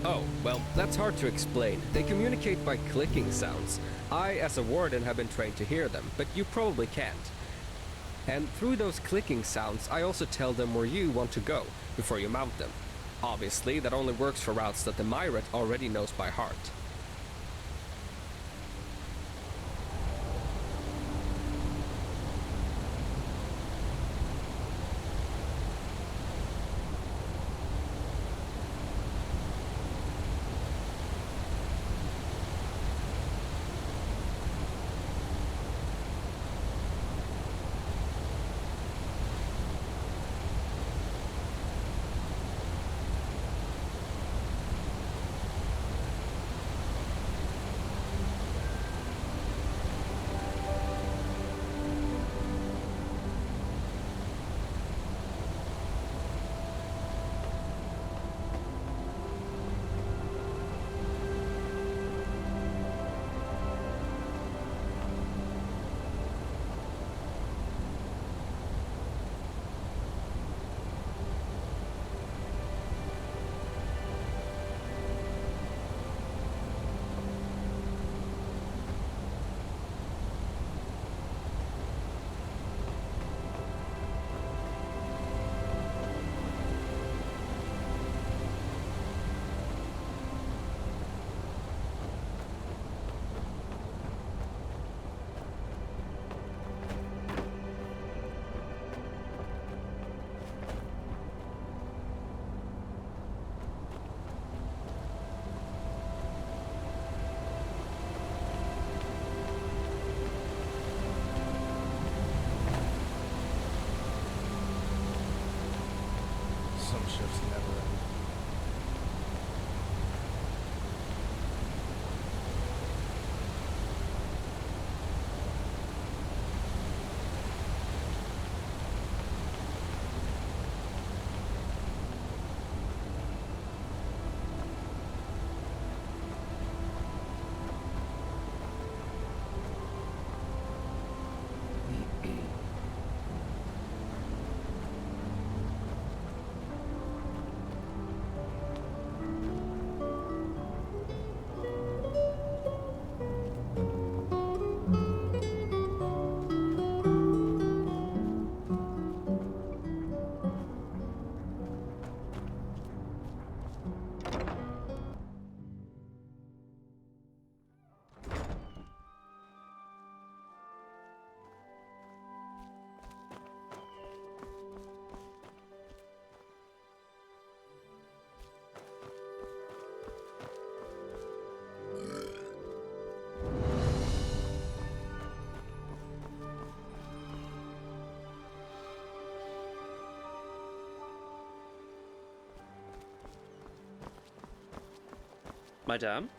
Oh, well, that's hard to explain. They communicate by clicking sounds. I, as a warden, have been trained to hear them, but you probably can't. And through those clicking sounds, I also tell them where you want to go before you mount them. Obviously, that only works for routes that the Myrad already knows by heart. Some shifts never end. Madame?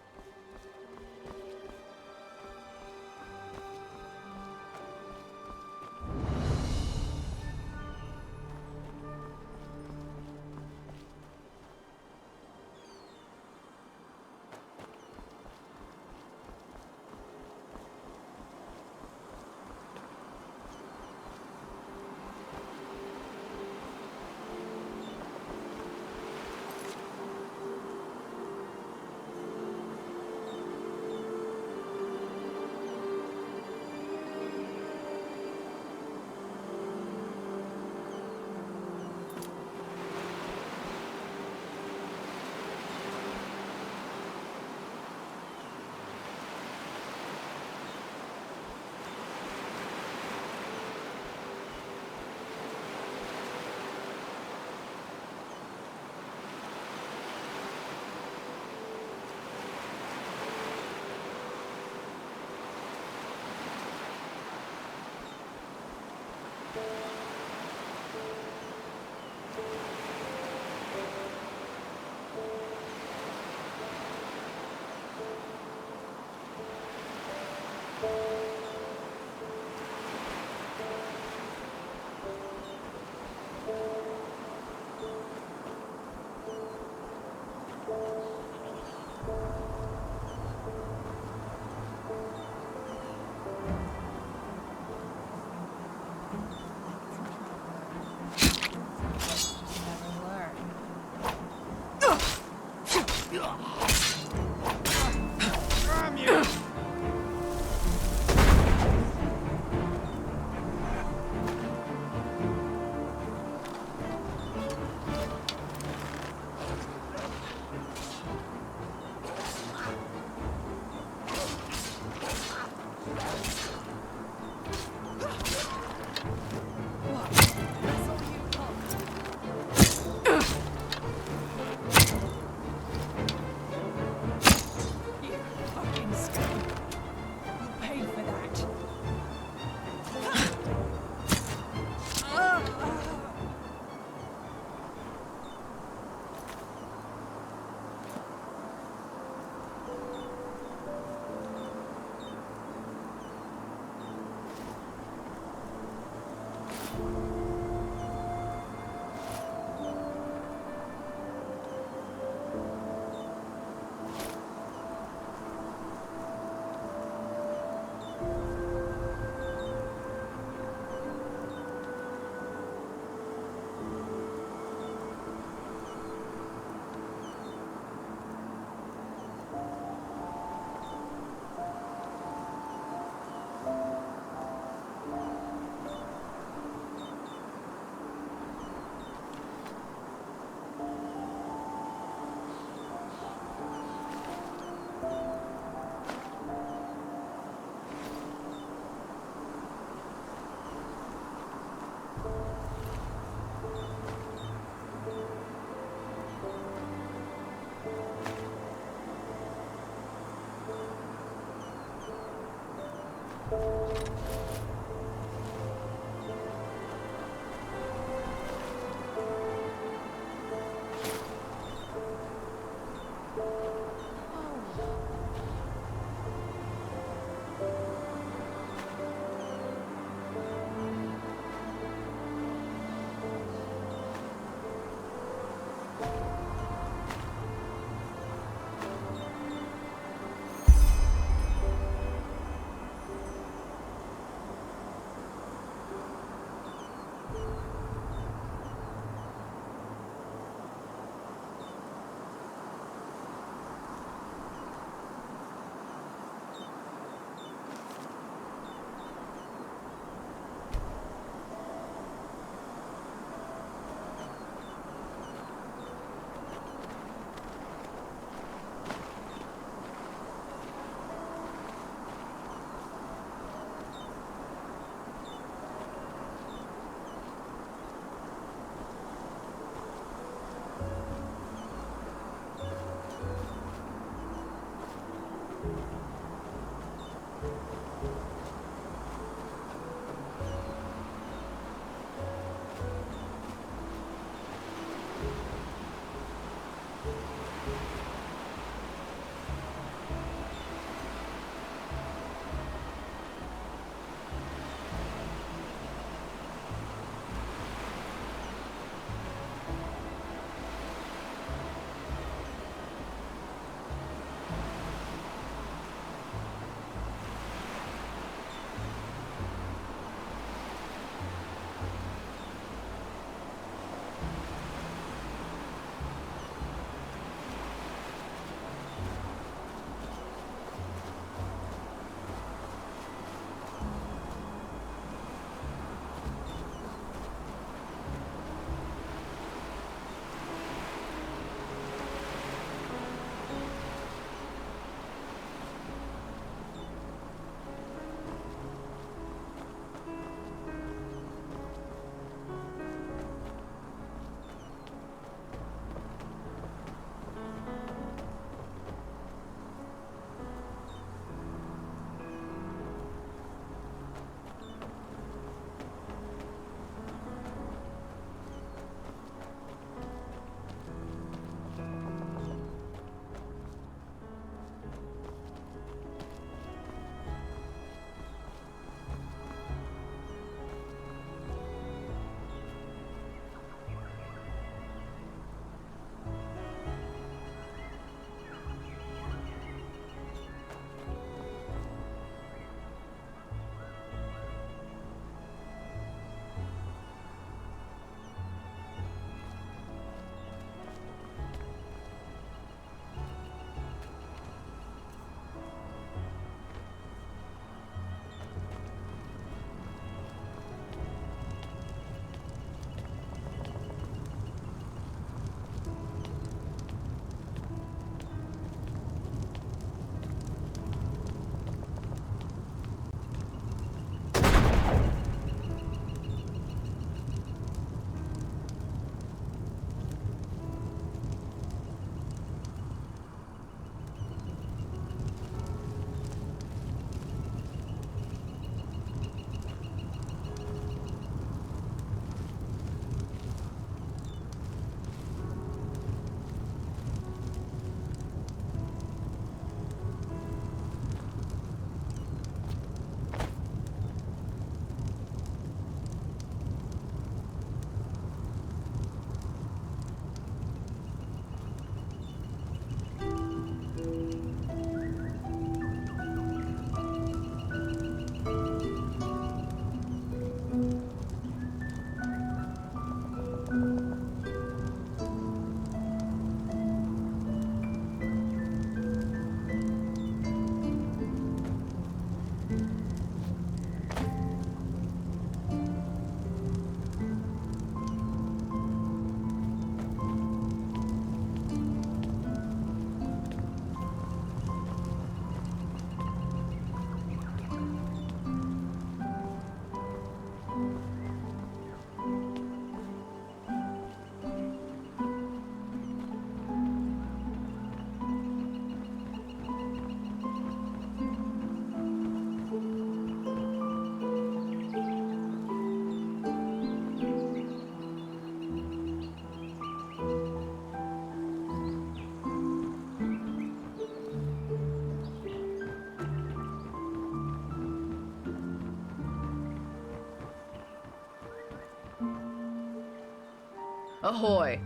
Ahoy!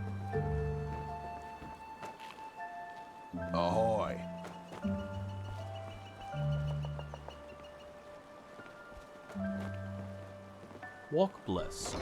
Ahoy. Walk blessed.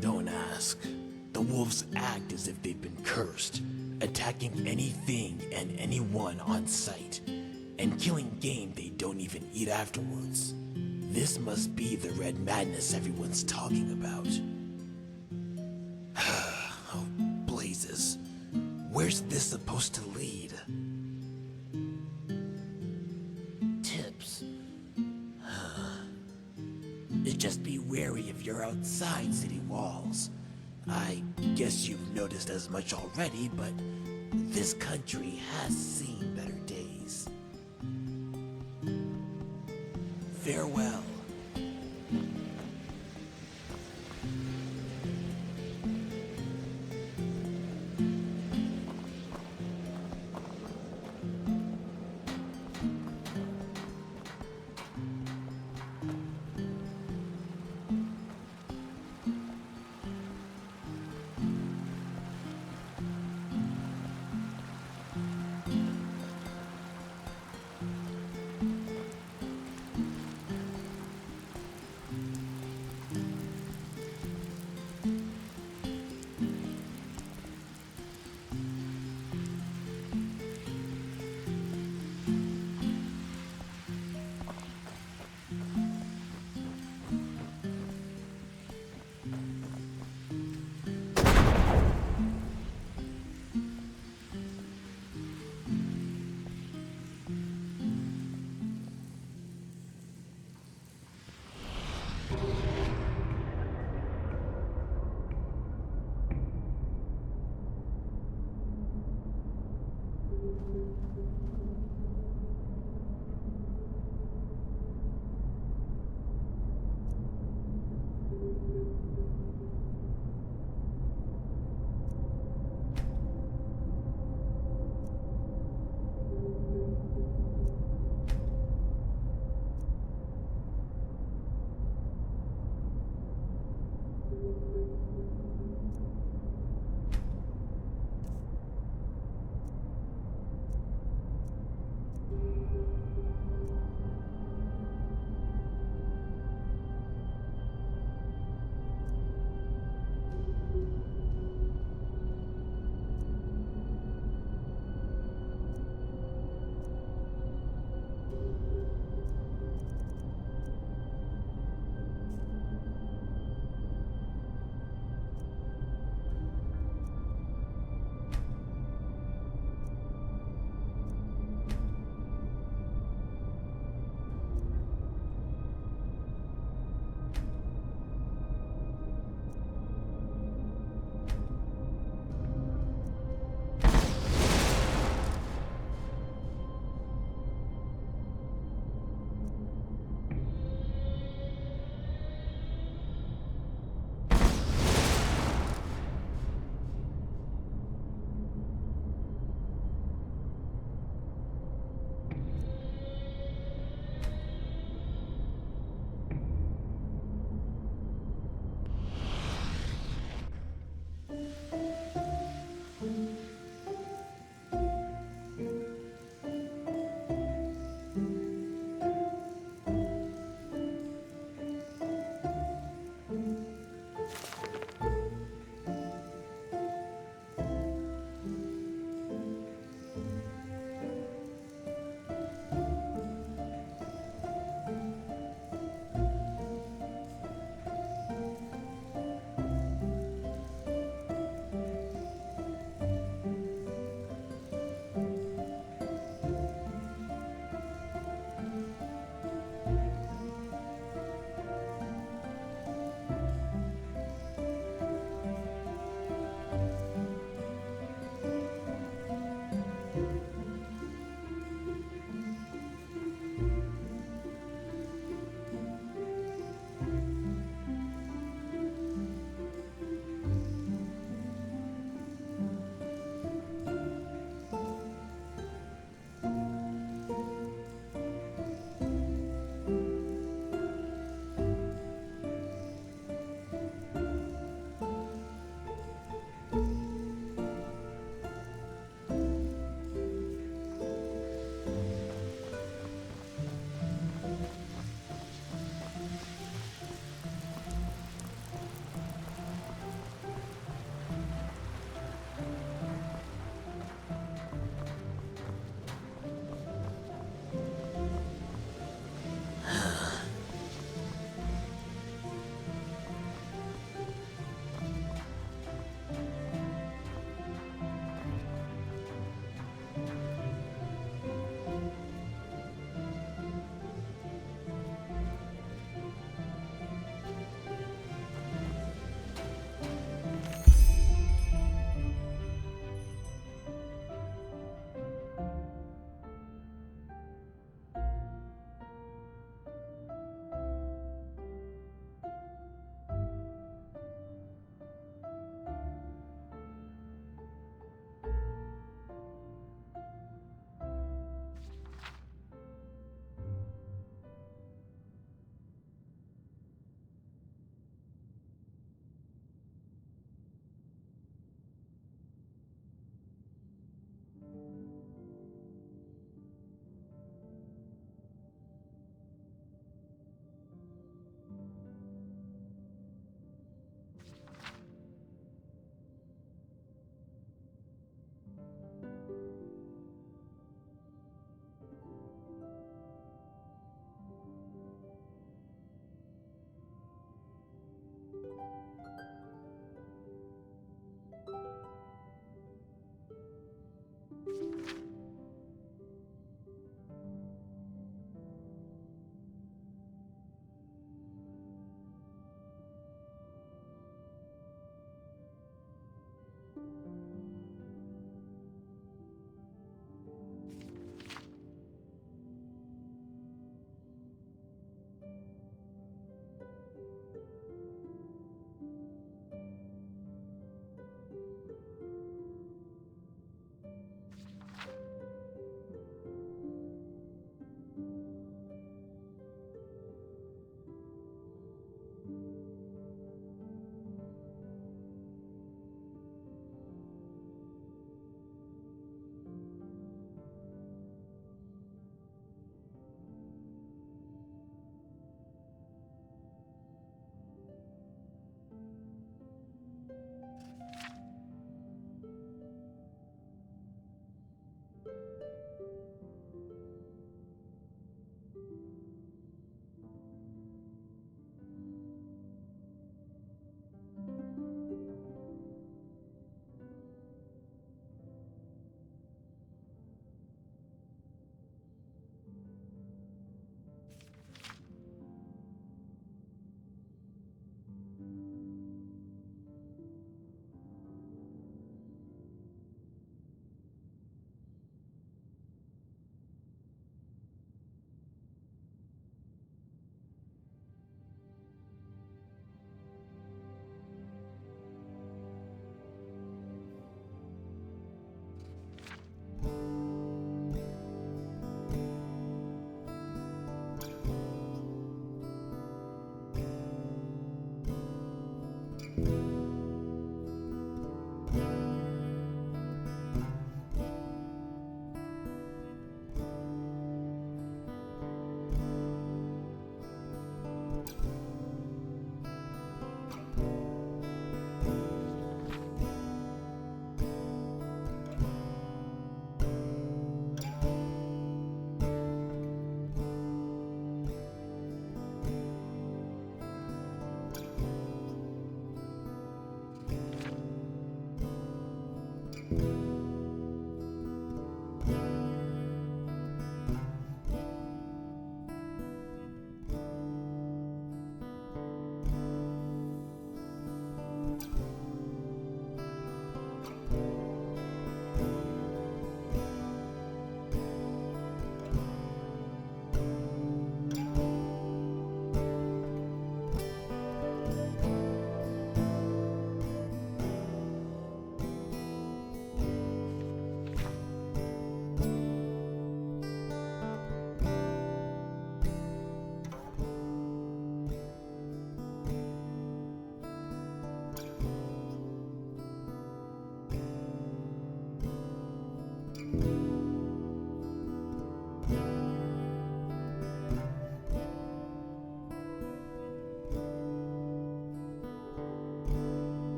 Don't ask. The wolves act as if they've been cursed, attacking anything and anyone on sight, and killing game they don't even eat afterwards. This must be the red madness everyone's talking about. Oh, blazes. Where's this supposed to lead? Tips. Just be wary if you're outside city walls. I guess you've noticed as much already, but this country has seen better days. Farewell.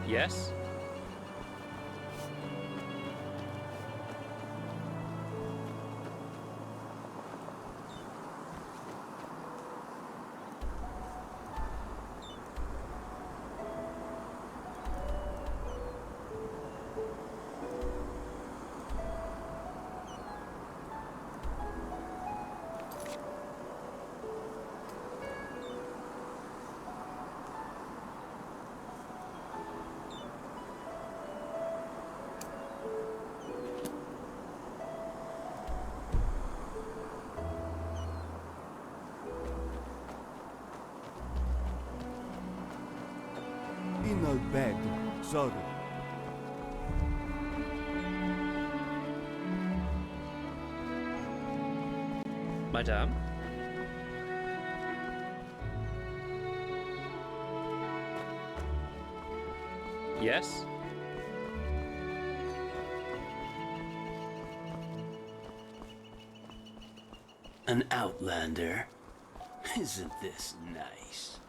Yes? In a bed, sorry. Madame? Yes? An outlander? Isn't this nice?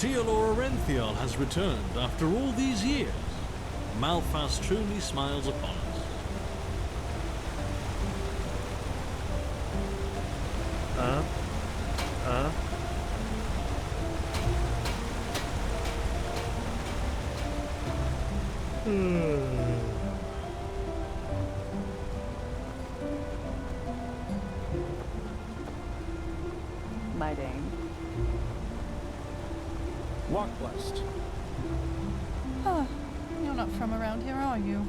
Sheolor Orenthiel has returned after all these years. Malphas truly smiles upon us. My Dane. Walk blessed. Huh. You're not from around here, are you?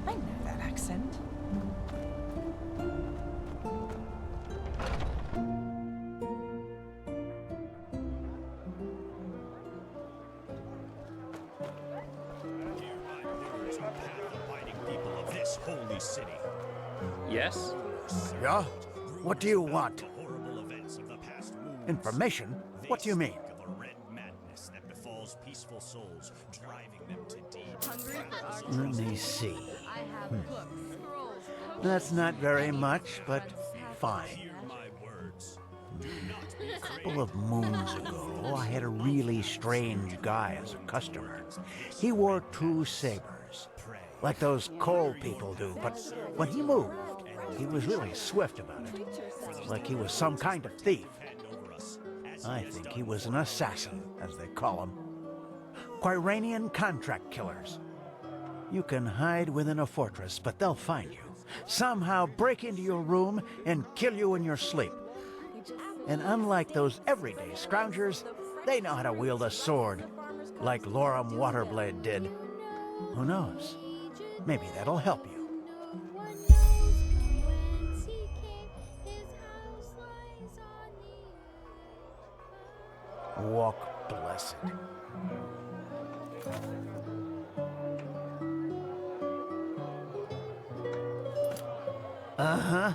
I know that accent. People of this holy city. Yes? Yeah? What do you want? Information? What do you mean? Of a red madness that befalls peaceful souls, driving them to deeds. Let me see. That's not very much, but fine. A couple of moons ago, I had a really strange guy as a customer. He wore 2 sabers, like those coal people do, but when he moved, he was really swift about it, like he was some kind of thief. I think he was an assassin, as they call them. Quiranian contract killers. You can hide within a fortress, but they'll find you. Somehow break into your room and kill you in your sleep. And unlike those everyday scroungers, they know how to wield a sword, like Loram Waterblade did. Who knows? Maybe that'll help you. Walk blessed. Uh-huh.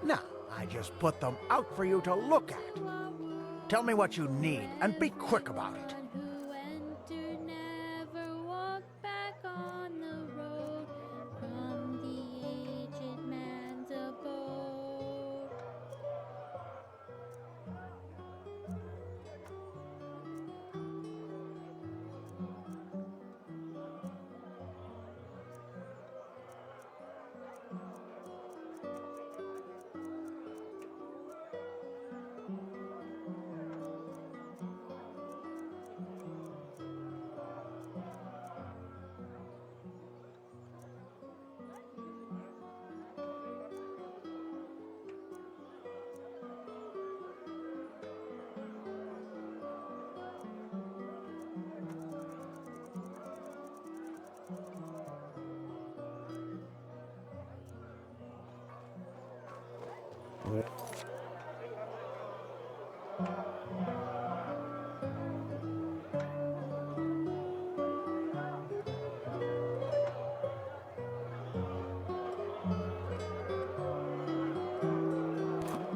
Now, I just put them out for you to look at. Tell me what you need, and be quick about it.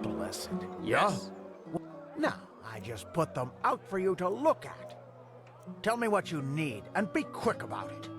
Blessed. Yes? Now, I just put them out for you to look at. Tell me what you need, and be quick about it.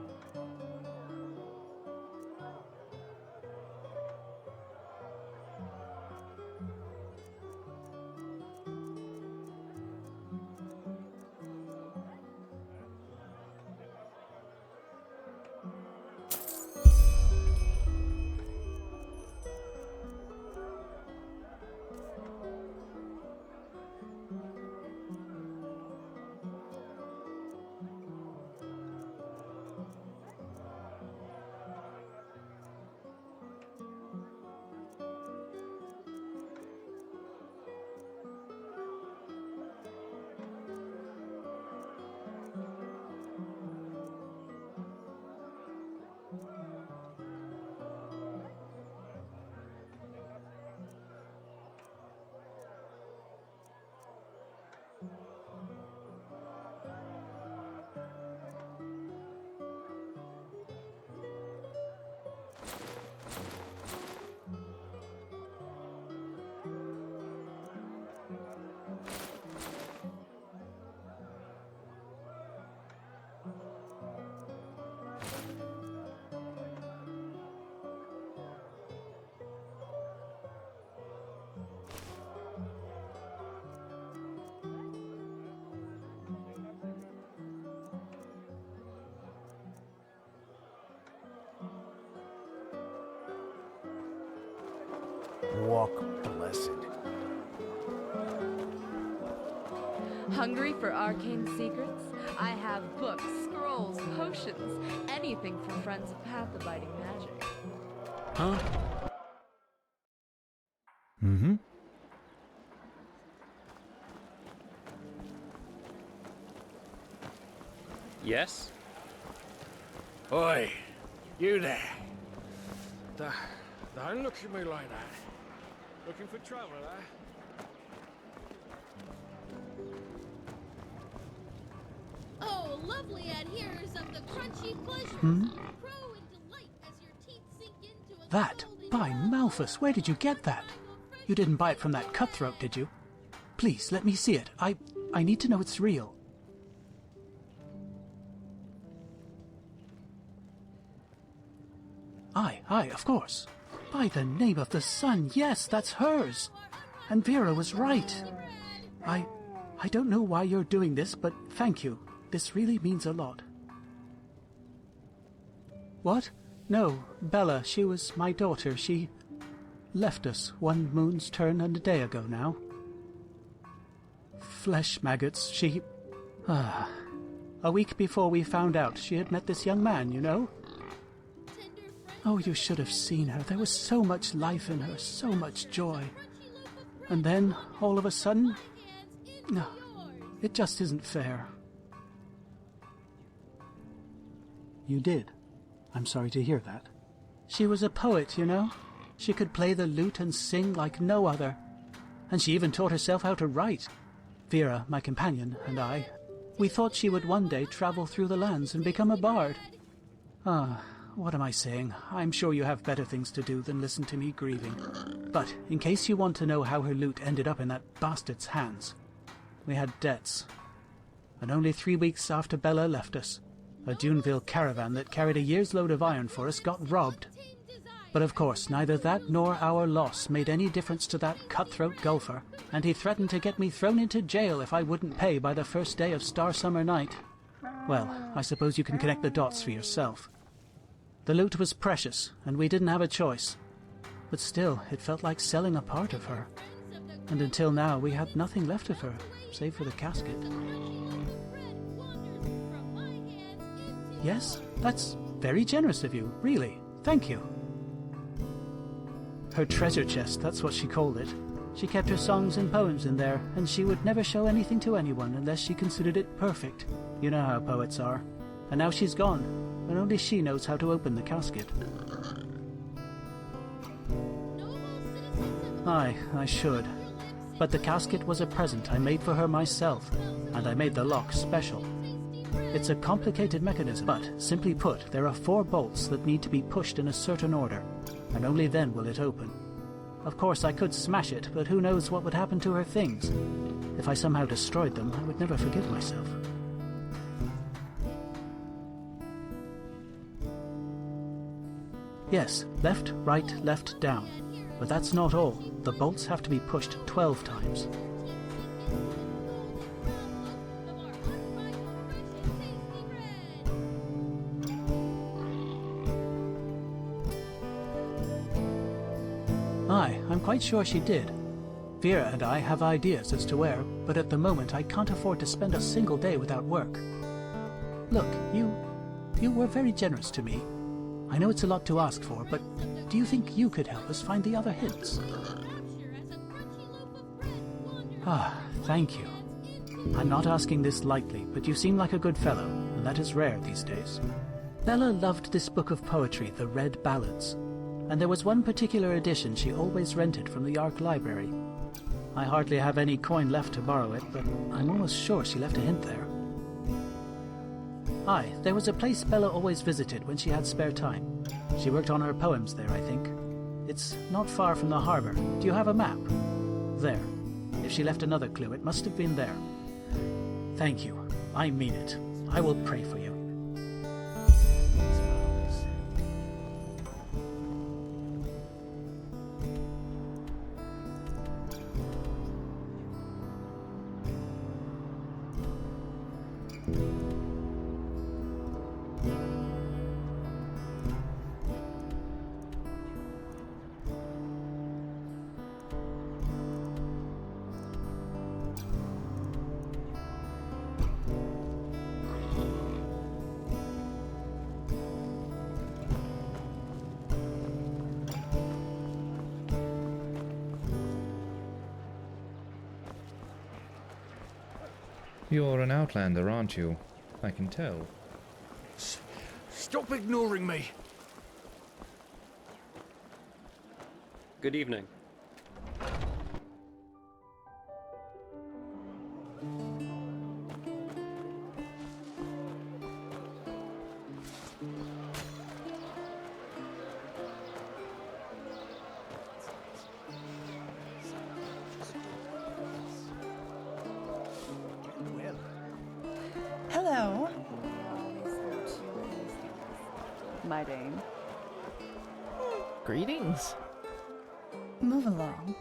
Walk blessed. Hungry for arcane secrets? I have books, scrolls, potions, anything for friends of path-abiding magic. Huh? Mm-hmm. Yes? Oi, you there. Don't look at me like that. Looking for trouble, eh? Oh, lovely adherers of the crunchy pleasures. Hmm? Crow in delight as your teeth sink into a That? By Malthus, where did you get that? You didn't buy it from that cutthroat, did you? Please, let me see it. I need to know it's real. Aye, of course. By the name of the sun, yes, that's hers. And Vera was right. I don't know why you're doing this, but thank you. This really means a lot. What? No, Bella, she was my daughter. She left us one moon's turn and a day ago now. Flesh maggots, she... A week before we found out, she had met this young man, you know? Oh, you should have seen her. There was so much life in her, so much joy. And then, all of a sudden... No, it just isn't fair. You did? I'm sorry to hear that. She was a poet, you know? She could play the lute and sing like no other. And she even taught herself how to write. Vera, my companion, and I, we thought she would one day travel through the lands and become a bard. What am I saying? I'm sure you have better things to do than listen to me grieving. But, in case you want to know how her lute ended up in that bastard's hands, we had debts. And only 3 weeks after Bella left us, a Duneville caravan that carried a year's load of iron for us got robbed. But of course, neither that nor our loss made any difference to that cutthroat golfer, and he threatened to get me thrown into jail if I wouldn't pay by the first day of Star Summer Night. Well, I suppose you can connect the dots for yourself. The loot was precious, and we didn't have a choice. But still, it felt like selling a part of her. And until now, we had nothing left of her, save for the casket. Yes, that's very generous of you, really. Thank you. Her treasure chest, that's what she called it. She kept her songs and poems in there, and she would never show anything to anyone unless she considered it perfect. You know how poets are. And now she's gone, and only she knows how to open the casket. Aye, I should. But the casket was a present I made for her myself, and I made the lock special. It's a complicated mechanism, but, simply put, there are 4 bolts that need to be pushed in a certain order, and only then will it open. Of course, I could smash it, but who knows what would happen to her things. If I somehow destroyed them, I would never forgive myself. Yes, left, right, left, down. But that's not all. The bolts have to be pushed 12 times. Aye, I'm quite sure she did. Vera and I have ideas as to where, but at the moment I can't afford to spend a single day without work. Look, you were very generous to me. I know it's a lot to ask for, but do you think you could help us find the other hints? Thank you. I'm not asking this lightly, but you seem like a good fellow, and that is rare these days. Bella loved this book of poetry, the Red Ballads, and there was one particular edition she always rented from the Ark library. I hardly have any coin left to borrow it, but I'm almost sure she left a hint there. Aye, there was a place Bella always visited when she had spare time. She worked on her poems there, I think. It's not far from the harbor. Do you have a map? There. If she left another clue, it must have been there. Thank you. I mean it. I will pray for you. You're an outlander, aren't you? I can tell. Stop ignoring me! Good evening. Hello. My Dane. Greetings. Move along.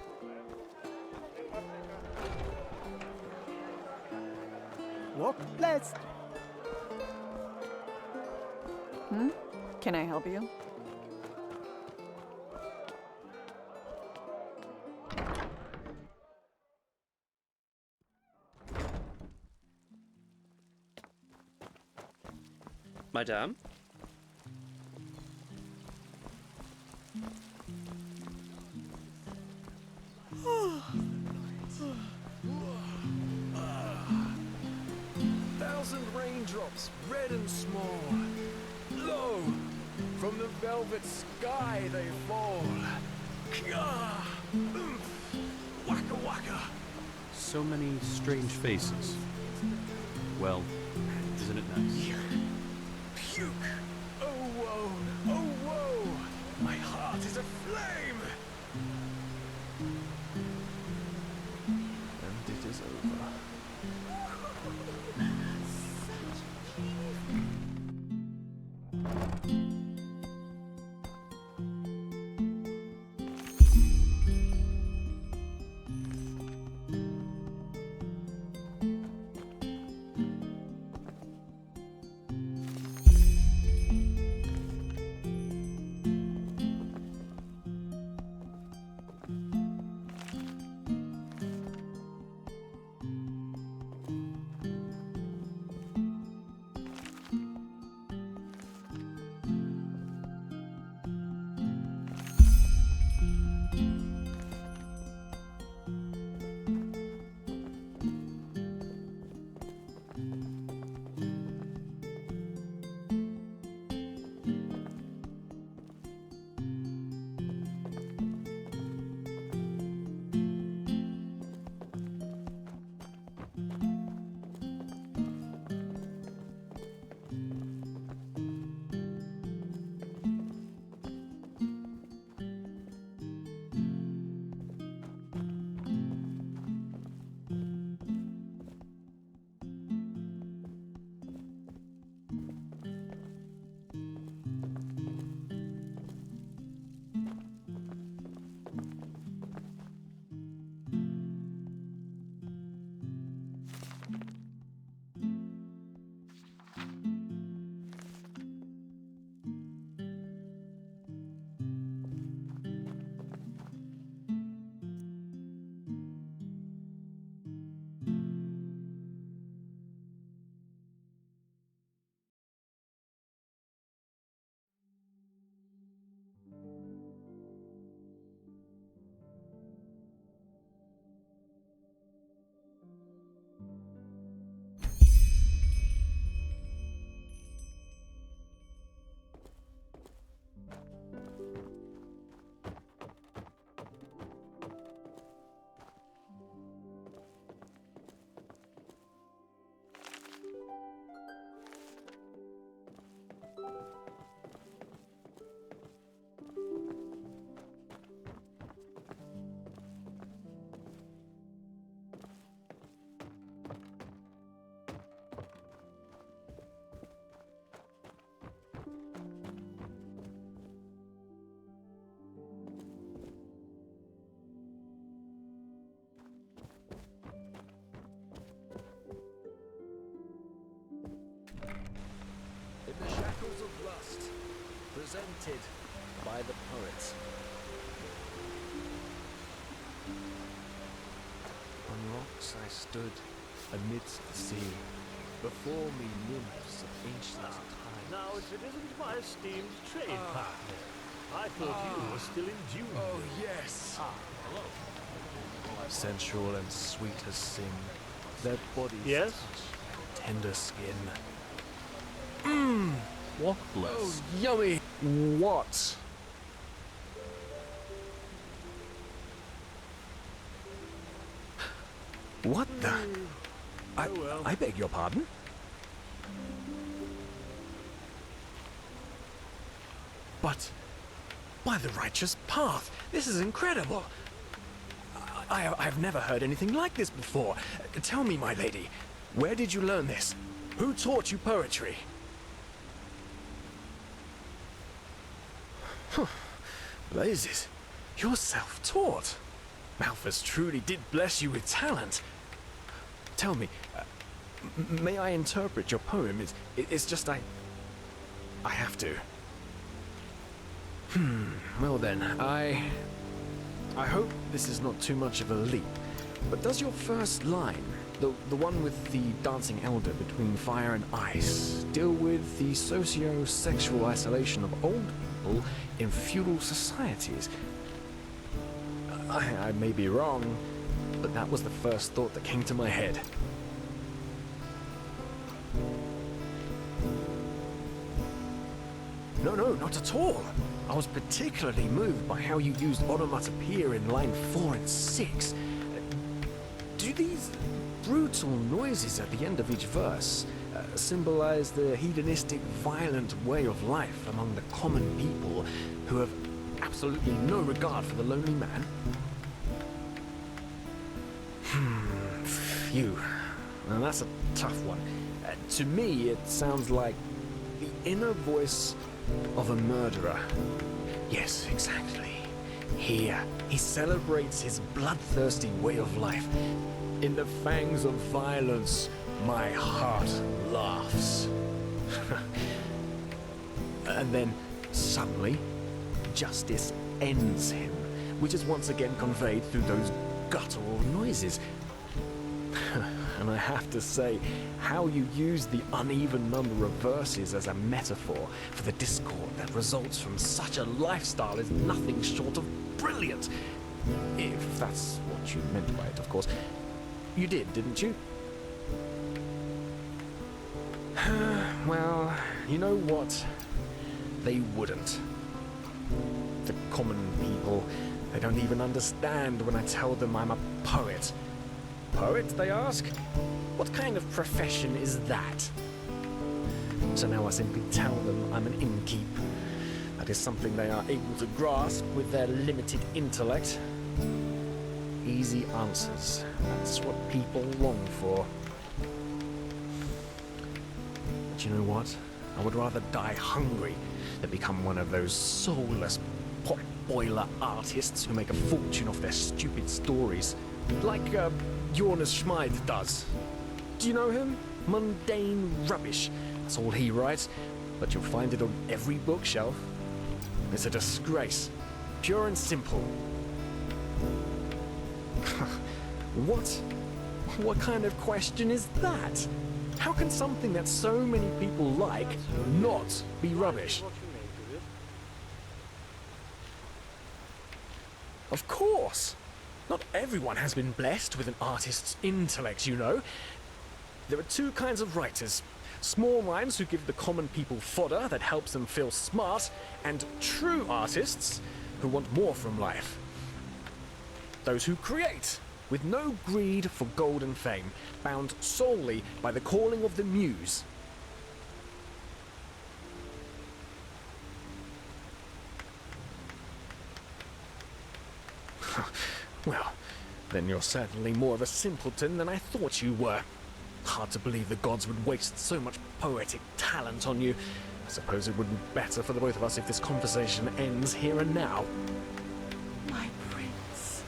Walk blessed. Can I help you? Madame? Thousand raindrops, red and small. Lo, from the velvet sky they fall. Kah! Oomph! Waka waka! So many strange faces. Well, isn't it nice? Puke! Oh woe! Oh woe! My heart is aflame! And it is over. In the shackles of lust, presented by the poets. On rocks I stood amidst the sea. Before me nymphs of ancient time. Now, if it isn't my esteemed trade partner, I thought you were still in June. Oh, yes. Hello. Sensual and sweet as sin. Their bodies Yes? touch tender skin. What Oh, bliss? yummy! What? What the? I beg your pardon? But, by the righteous path, this is incredible. I've never heard anything like this before. Tell me, my lady, where did you learn this? Who taught you poetry? Blazes, you're self-taught. Malthus truly did bless you with talent. Tell me, may I interpret your poem? It's just I have to. Well then, I hope this is not too much of a leap. But does your first line, the one with the dancing elder between fire and ice, deal with the socio-sexual isolation of old people in feudal societies? I may be wrong, but that was the first thought that came to my head. No, not at all. I was particularly moved by how you used onomatopoeia in line 4 and 6. Do these brutal noises at the end of each verse symbolize the hedonistic, violent way of life among the common people who have absolutely no regard for the lonely man? Phew. Now that's a tough one. To me, it sounds like the inner voice of a murderer. Yes, exactly. Here, he celebrates his bloodthirsty way of life. In the fangs of violence, my heart laughs. And then, suddenly, justice ends him, which is once again conveyed through those guttural noises. And I have to say, how you use the uneven number of verses as a metaphor for the discord that results from such a lifestyle is nothing short of brilliant. If that's what you meant by it, of course. You did, didn't you? Well, you know what? They wouldn't. The common people, they don't even understand when I tell them I'm a poet. Poet, they ask? What kind of profession is that? So now I simply tell them I'm an innkeep. That is something they are able to grasp with their limited intellect. Easy answers. That's what people long for. But you know what? I would rather die hungry than become one of those soulless pot-boiler artists who make a fortune off their stupid stories. Like, Jonas Schmid does. Do you know him? Mundane rubbish. That's all he writes, but you'll find it on every bookshelf. It's a disgrace. Pure and simple. What kind of question is that? How can something that so many people like not be rubbish? Of course! Not everyone has been blessed with an artist's intellect, you know. There are two kinds of writers. Small minds who give the common people fodder that helps them feel smart, and true artists who want more from life. Those who create, with no greed for gold and fame, bound solely by the calling of the muse. Well, then you're certainly more of a simpleton than I thought you were. Hard to believe the gods would waste so much poetic talent on you. I suppose it would be better for the both of us if this conversation ends here and now. My prince.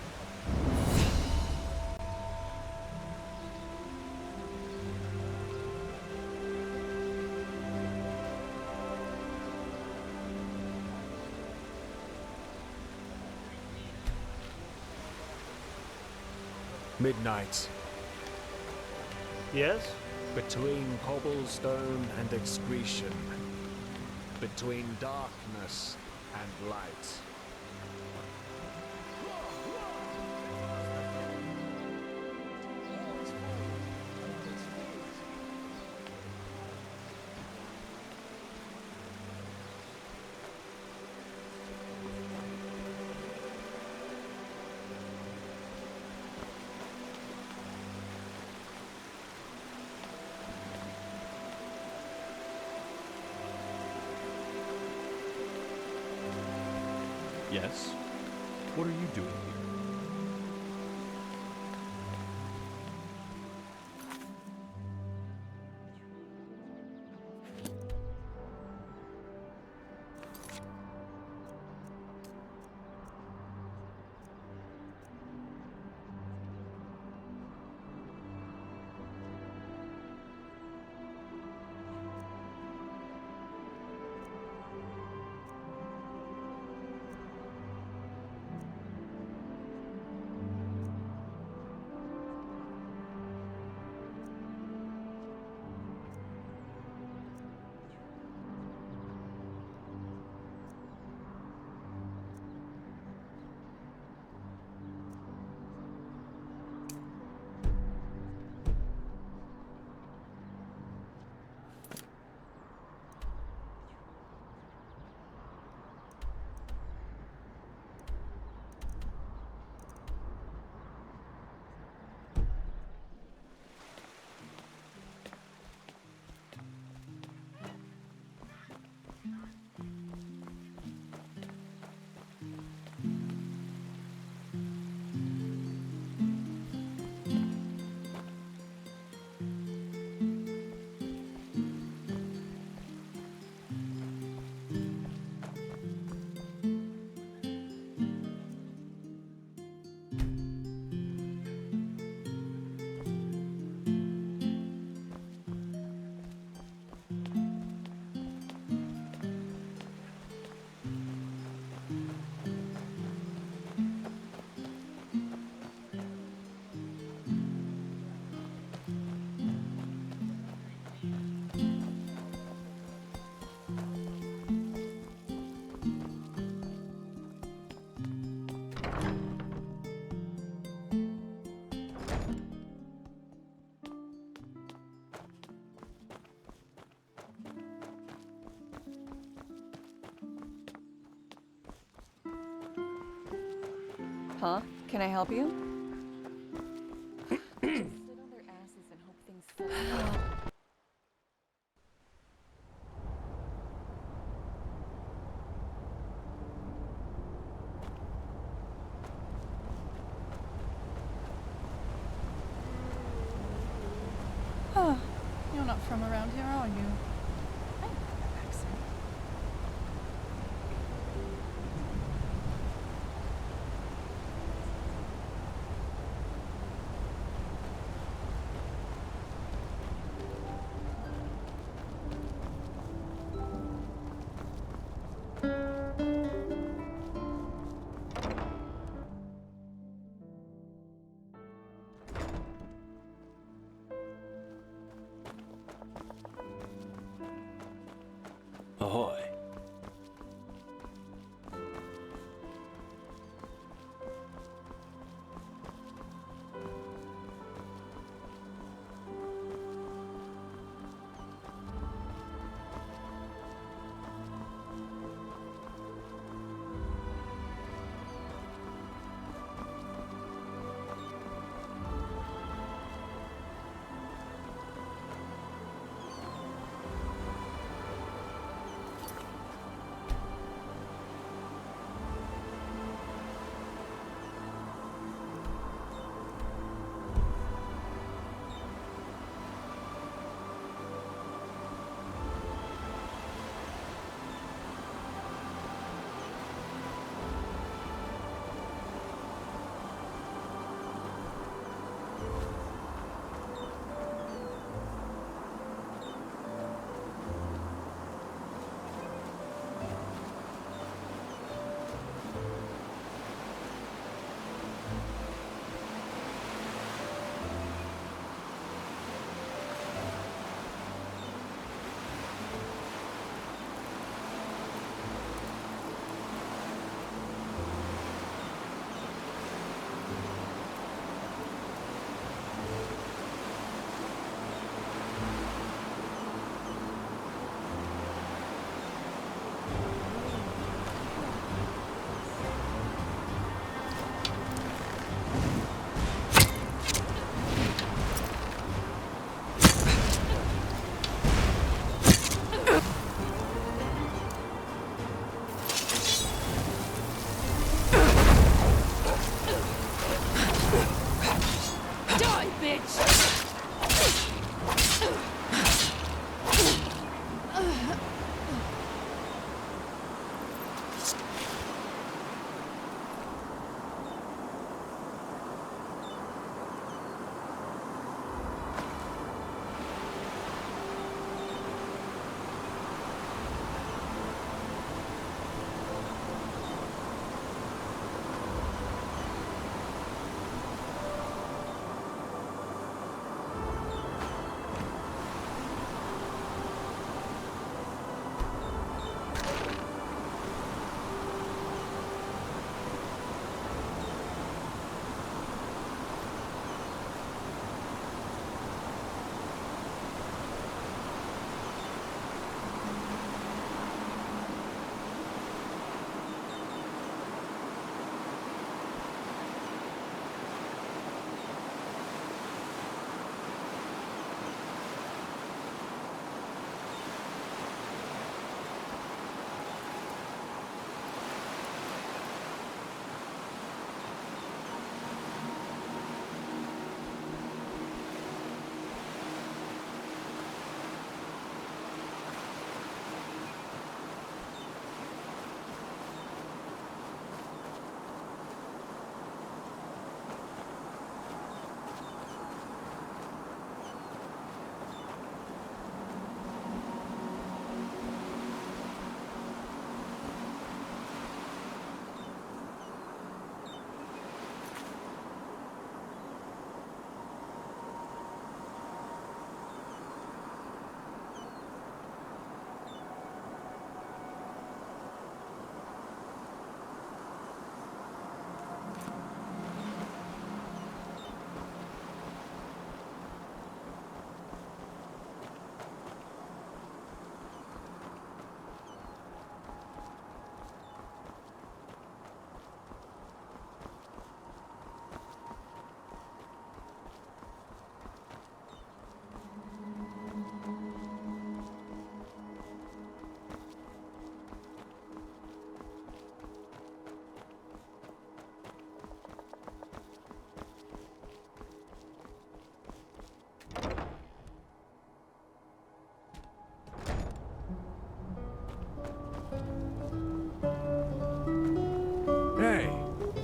Midnight. Yes? Between cobblestone and excretion. Between darkness and light. Yes? What are you doing here? Huh? Can I help you? Huh. You're not from around here, are you? I know that accent.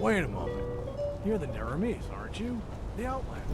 Wait a moment. You're the Neramis, aren't you? The Outlander.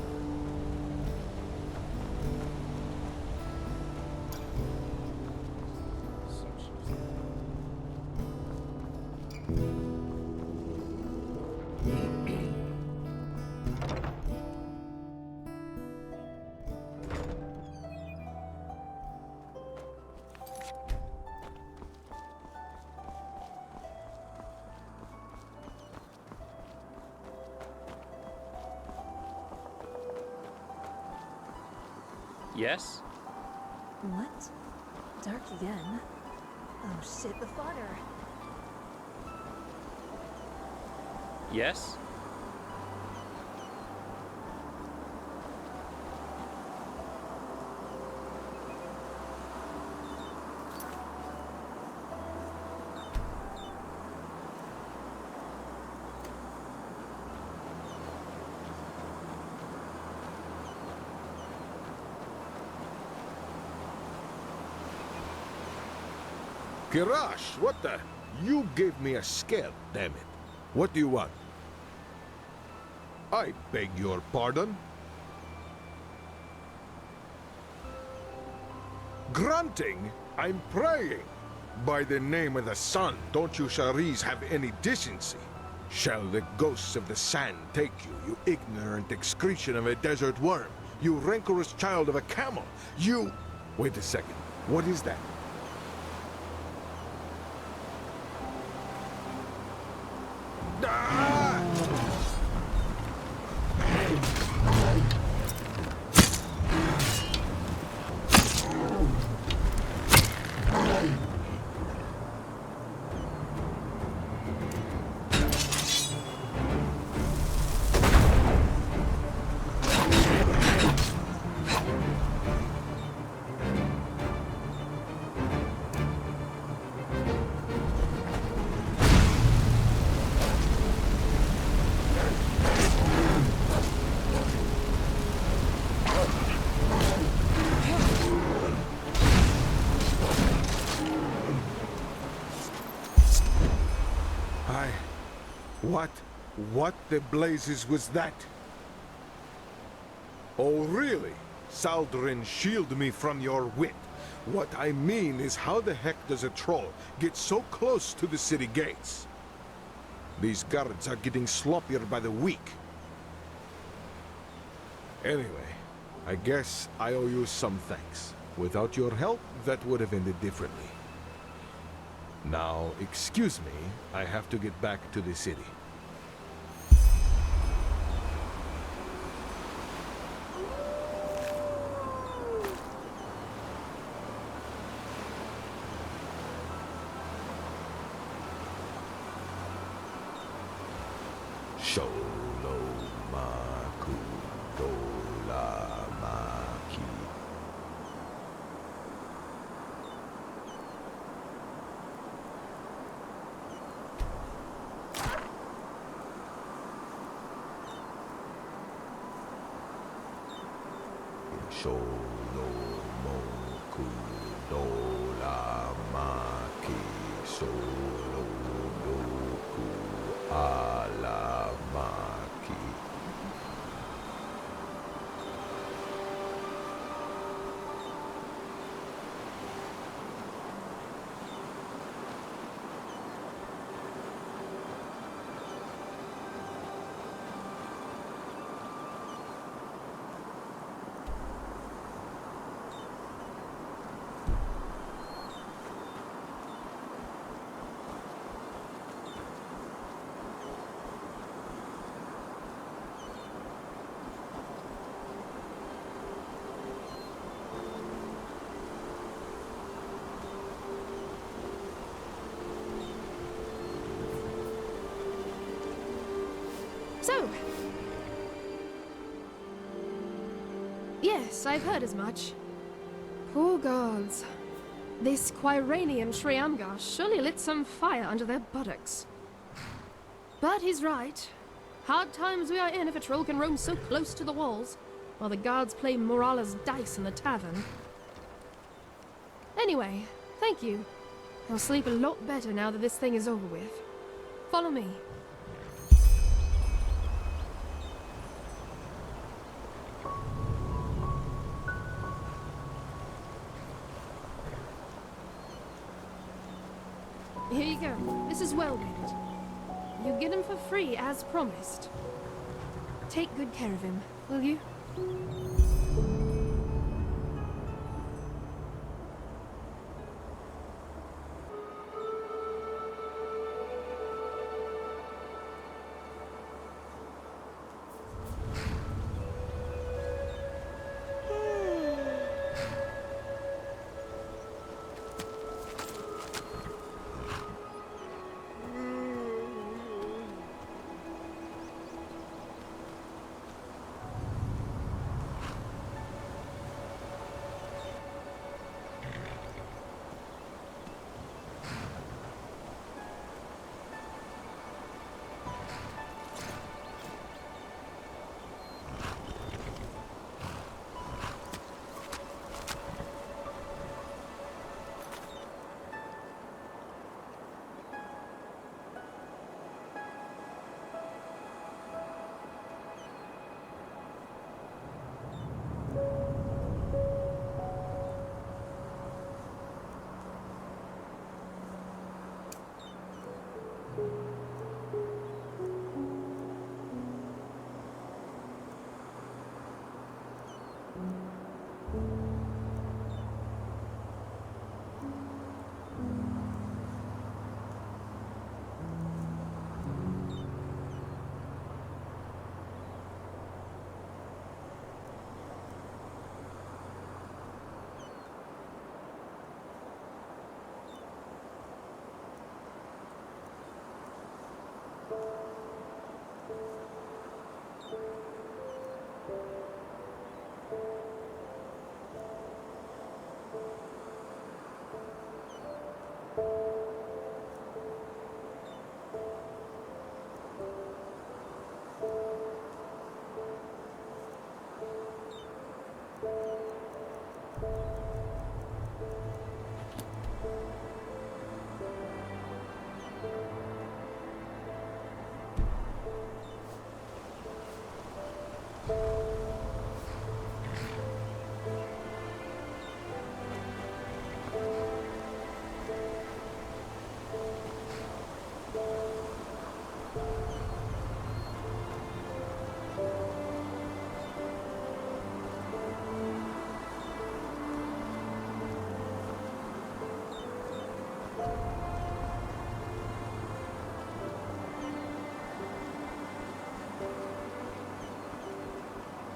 Yes? What? Dark again? Oh shit, the fodder. Yes? Kirash, what the? You gave me a scare, damn it. What do you want? I beg your pardon? Grunting? I'm praying. By the name of the sun, don't you Sharis have any decency? Shall the ghosts of the sand take you, you ignorant excretion of a desert worm? You rancorous child of a camel? You... Wait a second. What is that? What the blazes was that? Oh, really? Saldrin, shield me from your wit. What I mean is, how the heck does a troll get so close to the city gates? These guards are getting sloppier by the week. Anyway, I guess I owe you some thanks. Without your help, that would have ended differently. Now, excuse me, I have to get back to the city. So... Yes, I've heard as much. Poor gods. This Quiranian Shreamgar surely lit some fire under their buttocks. But he's right. Hard times we are in if a troll can roam so close to the walls, while the guards play Morala's dice in the tavern. Anyway, thank you. I'll sleep a lot better now that this thing is over with. Follow me. you go. This is Wellwind. You get him for free, as promised. Take good care of him, will you?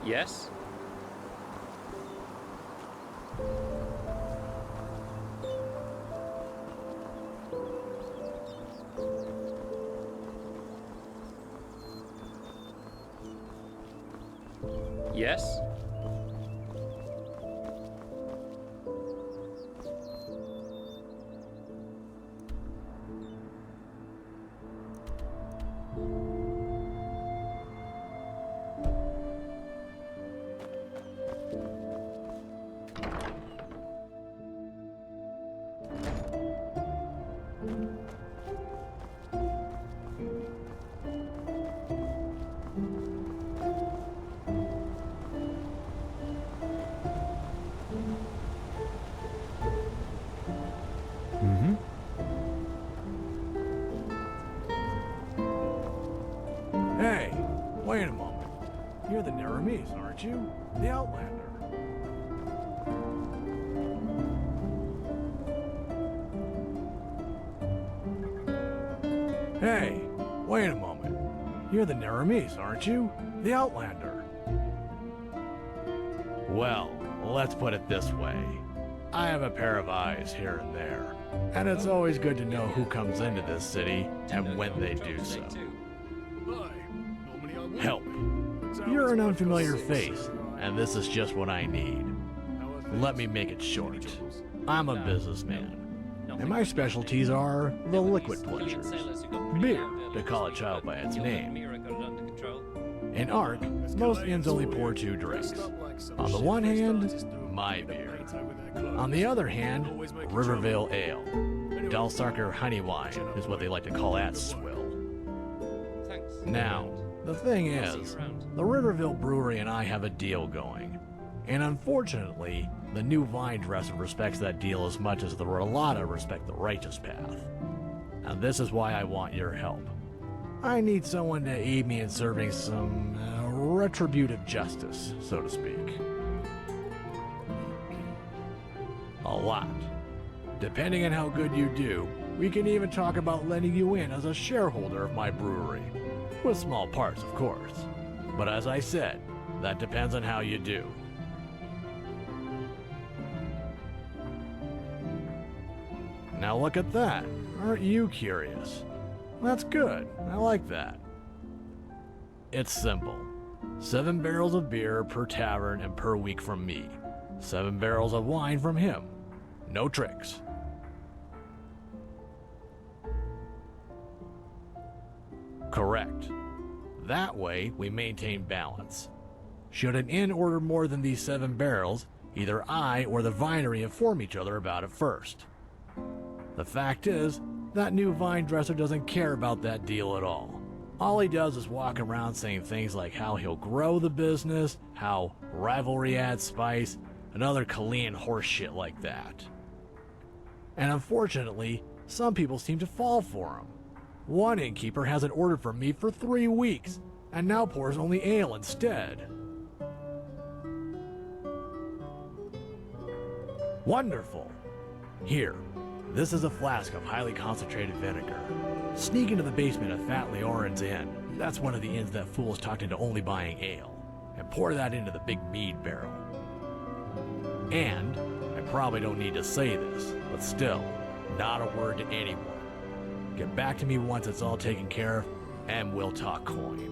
Yes? Yes? Hey, wait a moment. You're the Neramis, aren't you? The Outlander. Hey, wait a moment. You're the Neramis, aren't you? The Outlander. Well, let's put it this way. I have a pair of eyes here and there, and it's always good to know who comes into this city and when they do so. Help. You're an unfamiliar face, and this is just what I need. Let me make it short. I'm a businessman, and my specialties are the liquid pleasures. Beer, to call a child by its name. In Ark, most inns only pour 2 drinks. On the one hand, my beer. On the other hand, Rivervale Ale. Dal'Varek honey wine is what they like to call that swill. Now, the thing is, the Rivervale Brewery and I have a deal going. And unfortunately, the new vine dresser respects that deal as much as the Rolata respect the righteous path. and this is why I want your help. I need someone to aid me in serving some retributive justice, so to speak. A lot. Depending on how good you do, we can even talk about letting you in as a shareholder of my brewery. With small parts, of course. But as I said, that depends on how you do. Now look at that. Aren't you curious? That's good. I like that. It's simple. 7 barrels of beer per tavern and per week from me. 7 barrels of wine from him. No tricks. Correct. That way, we maintain balance. Should an inn order more than these 7 barrels, either I or the vinery inform each other about it first. The fact is, that new vine dresser doesn't care about that deal at all. All he does is walk around saying things like how he'll grow the business, how rivalry adds spice, and other Kalian horse shit like that. And unfortunately, some people seem to fall for him. One innkeeper hasn't ordered from me for 3 weeks, and now pours only ale instead. Wonderful! Here, this is a flask of highly concentrated vinegar. Sneak into the basement of Fat Leorin's Inn. That's one of the inns that fools talked into only buying ale. And pour that into the big mead barrel. And, I probably don't need to say this, but still, not a word to anyone. Get back to me once it's all taken care of, and we'll talk coin.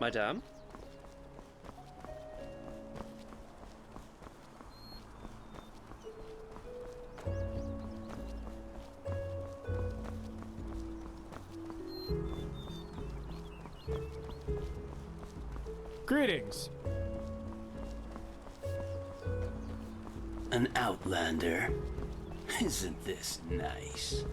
Madame? Greetings. An outlander? Isn't this nice?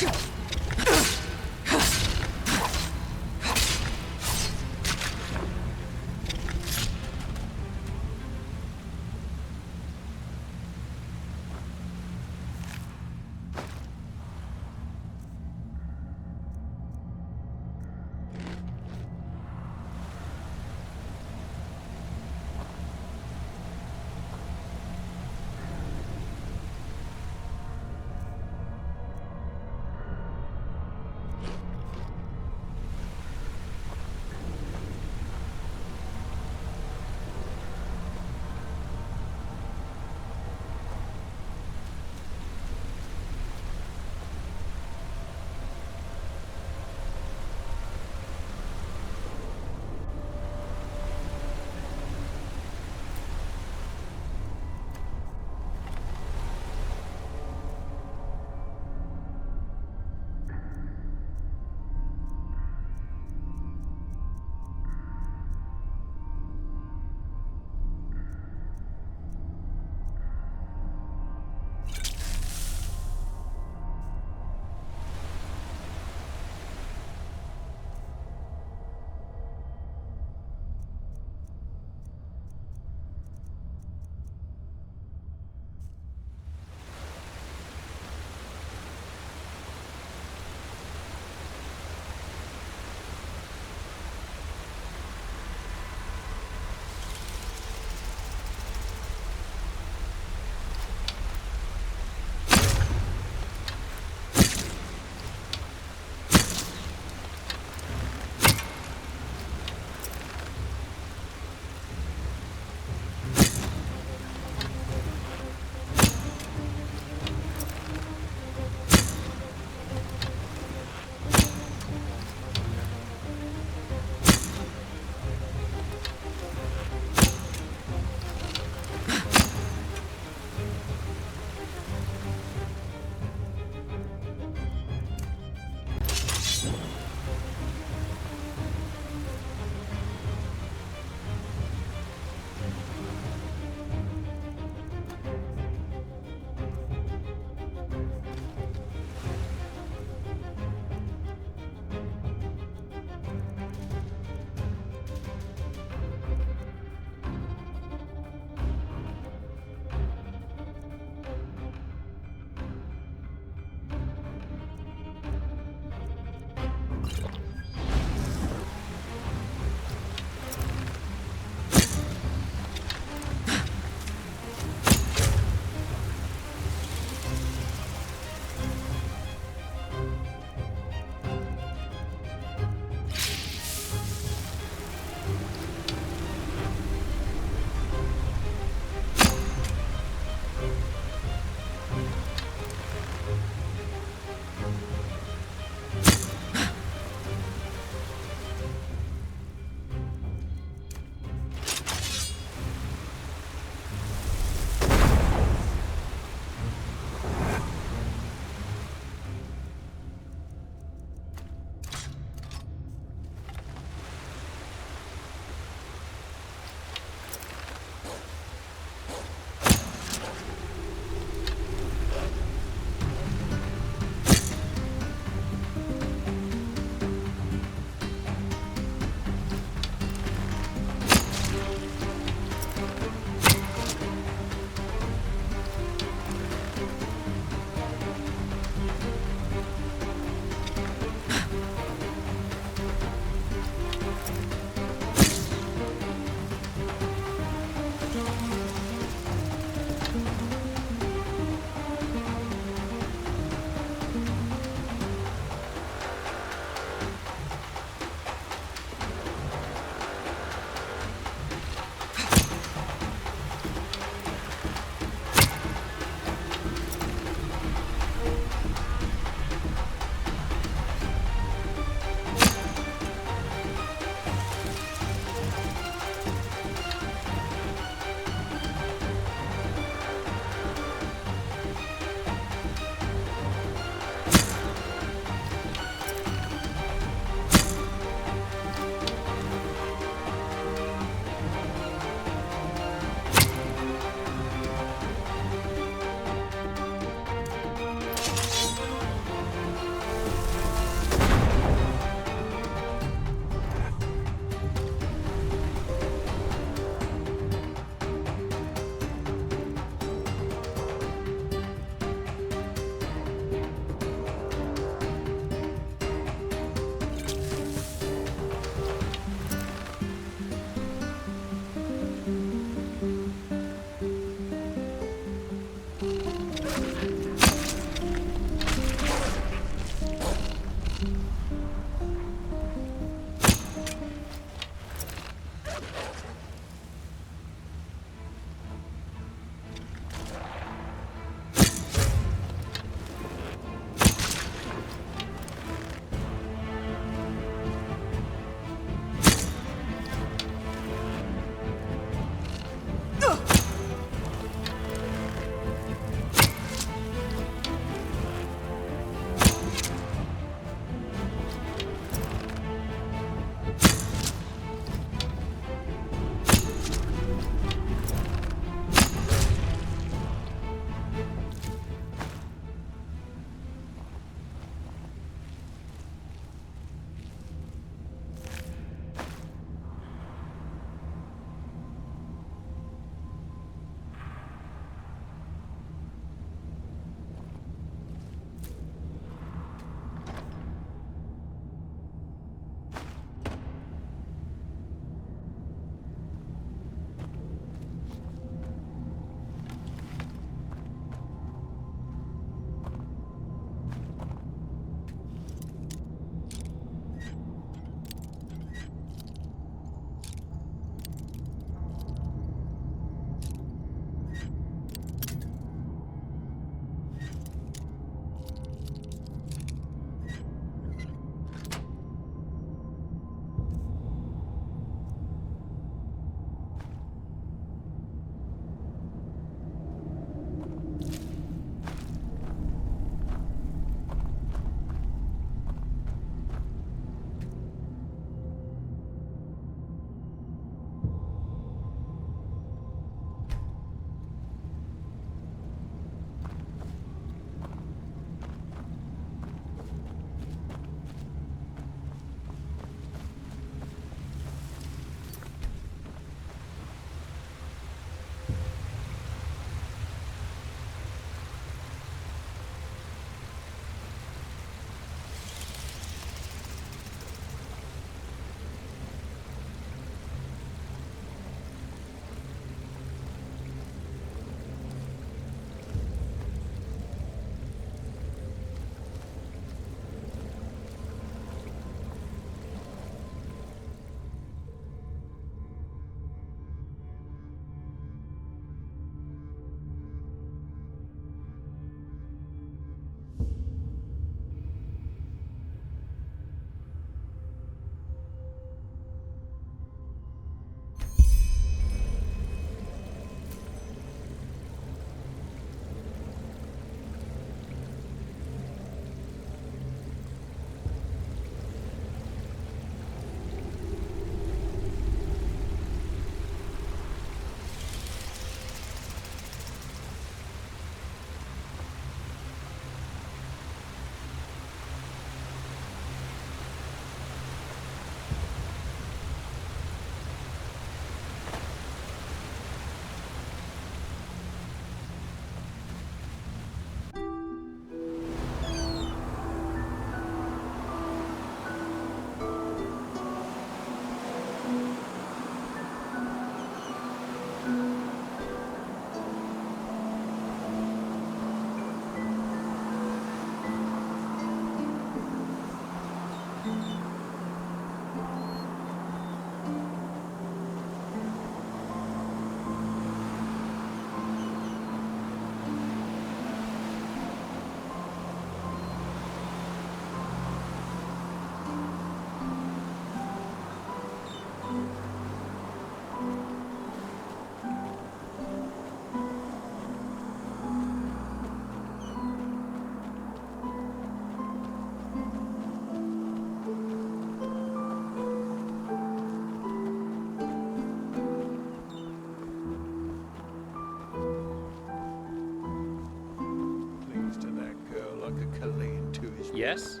Yes?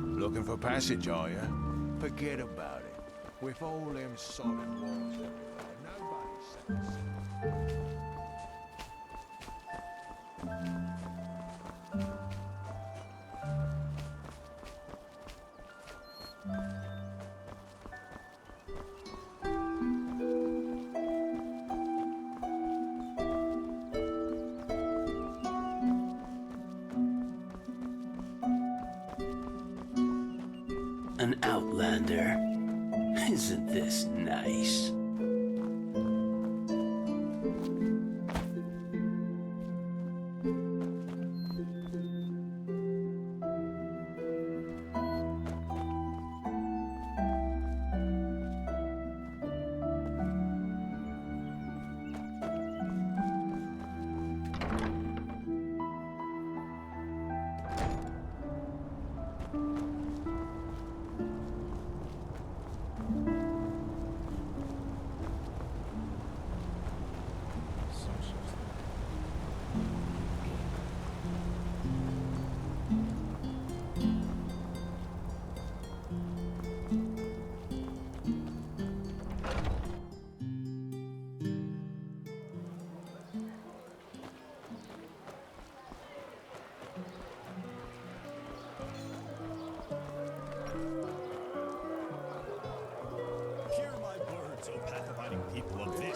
Looking for passage, are ya? Forget about it. With all them solid walls everywhere, nobody says. An outlander. Isn't this nice?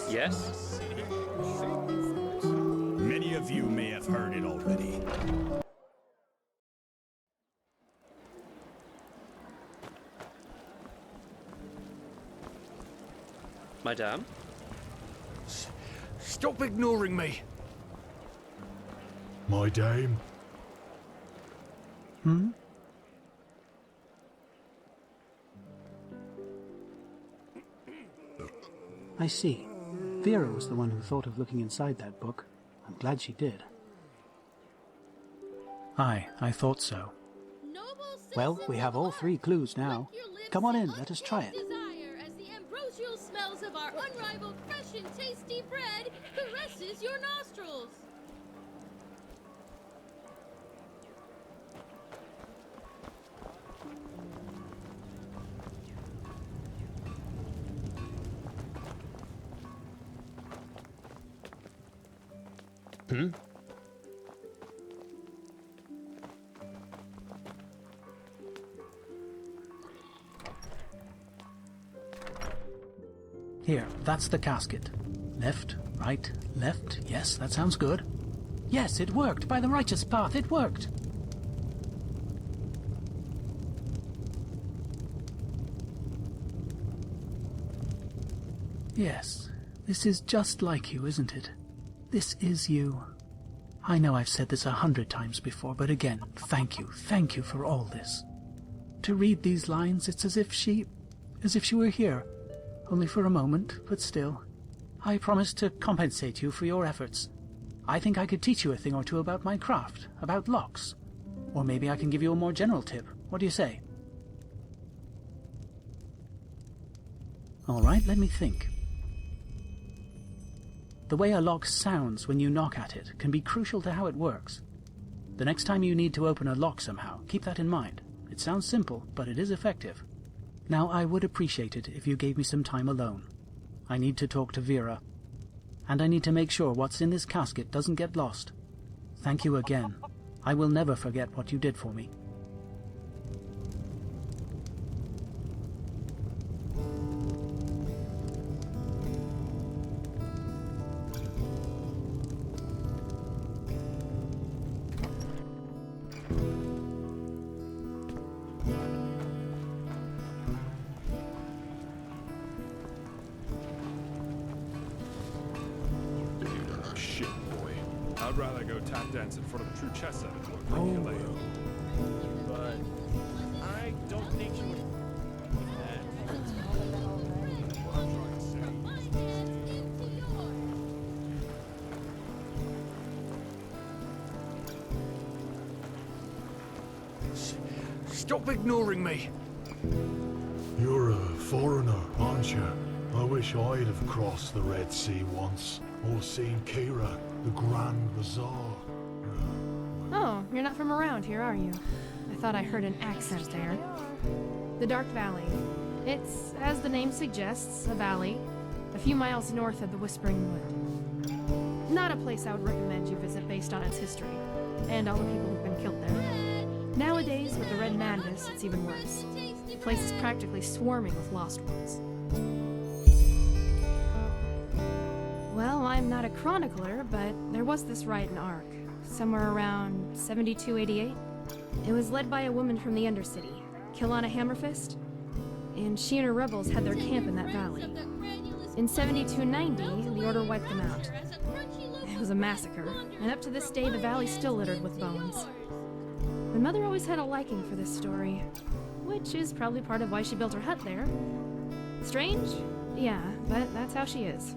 Yes? Many of you may have heard it already. Madame? Stop ignoring me! My dame? Hmm? I see. Vera was the one who thought of looking inside that book. I'm glad she did. Aye, I thought so. Well, we have all 3 clues now. Come on in, let us try it. Desire as the ambrosial smells of our unrivaled fresh and tasty bread caresses your nostrils. Hmm? Here, that's the casket. Left, right, left. Yes, that sounds good. Yes, it worked. By the righteous path, it worked. Yes, this is just like you, isn't it? This is you. I know I've said this 100 times before, but again, thank you for all this. To read these lines, it's as if she were here. Only for a moment, but still. I promise to compensate you for your efforts. I think I could teach you a thing or two about my craft, about locks. Or maybe I can give you a more general tip. What do you say? All right, let me think. The way a lock sounds when you knock at it can be crucial to how it works. The next time you need to open a lock somehow, keep that in mind. It sounds simple, but it is effective. Now, I would appreciate it if you gave me some time alone. I need to talk to Vera. And I need to make sure what's in this casket doesn't get lost. Thank you again. I will never forget what you did for me. Shit, boy. I'd rather go tap dance in front of a true chess set than bring you later. But I don't think you would. Stop ignoring me! You're a foreigner, aren't you? I wish I'd have crossed the Red Sea once, or seen Kira, the Grand Bazaar. Oh, You're not from around here, are you? I thought I heard an accent there. The Dark Valley. It's, as the name suggests, a valley, a few miles north of the Whispering Wood. Not a place I would recommend you visit based on its history, and all the people who've been killed there. Nowadays, with the Red Madness, it's even worse. The place is practically swarming with lost ones. Well, I'm not a chronicler, but there was this riot in Ark, somewhere around 7288. It was led by a woman from the Undercity, Kilana Hammerfist, and she and her rebels had their camp in that valley. In 7290, the Order wiped them out. It was a massacre, and up to this day the valley's still littered with bones. My mother always had a liking for this story, which is probably part of why she built her hut there. Strange? Yeah, but that's how she is.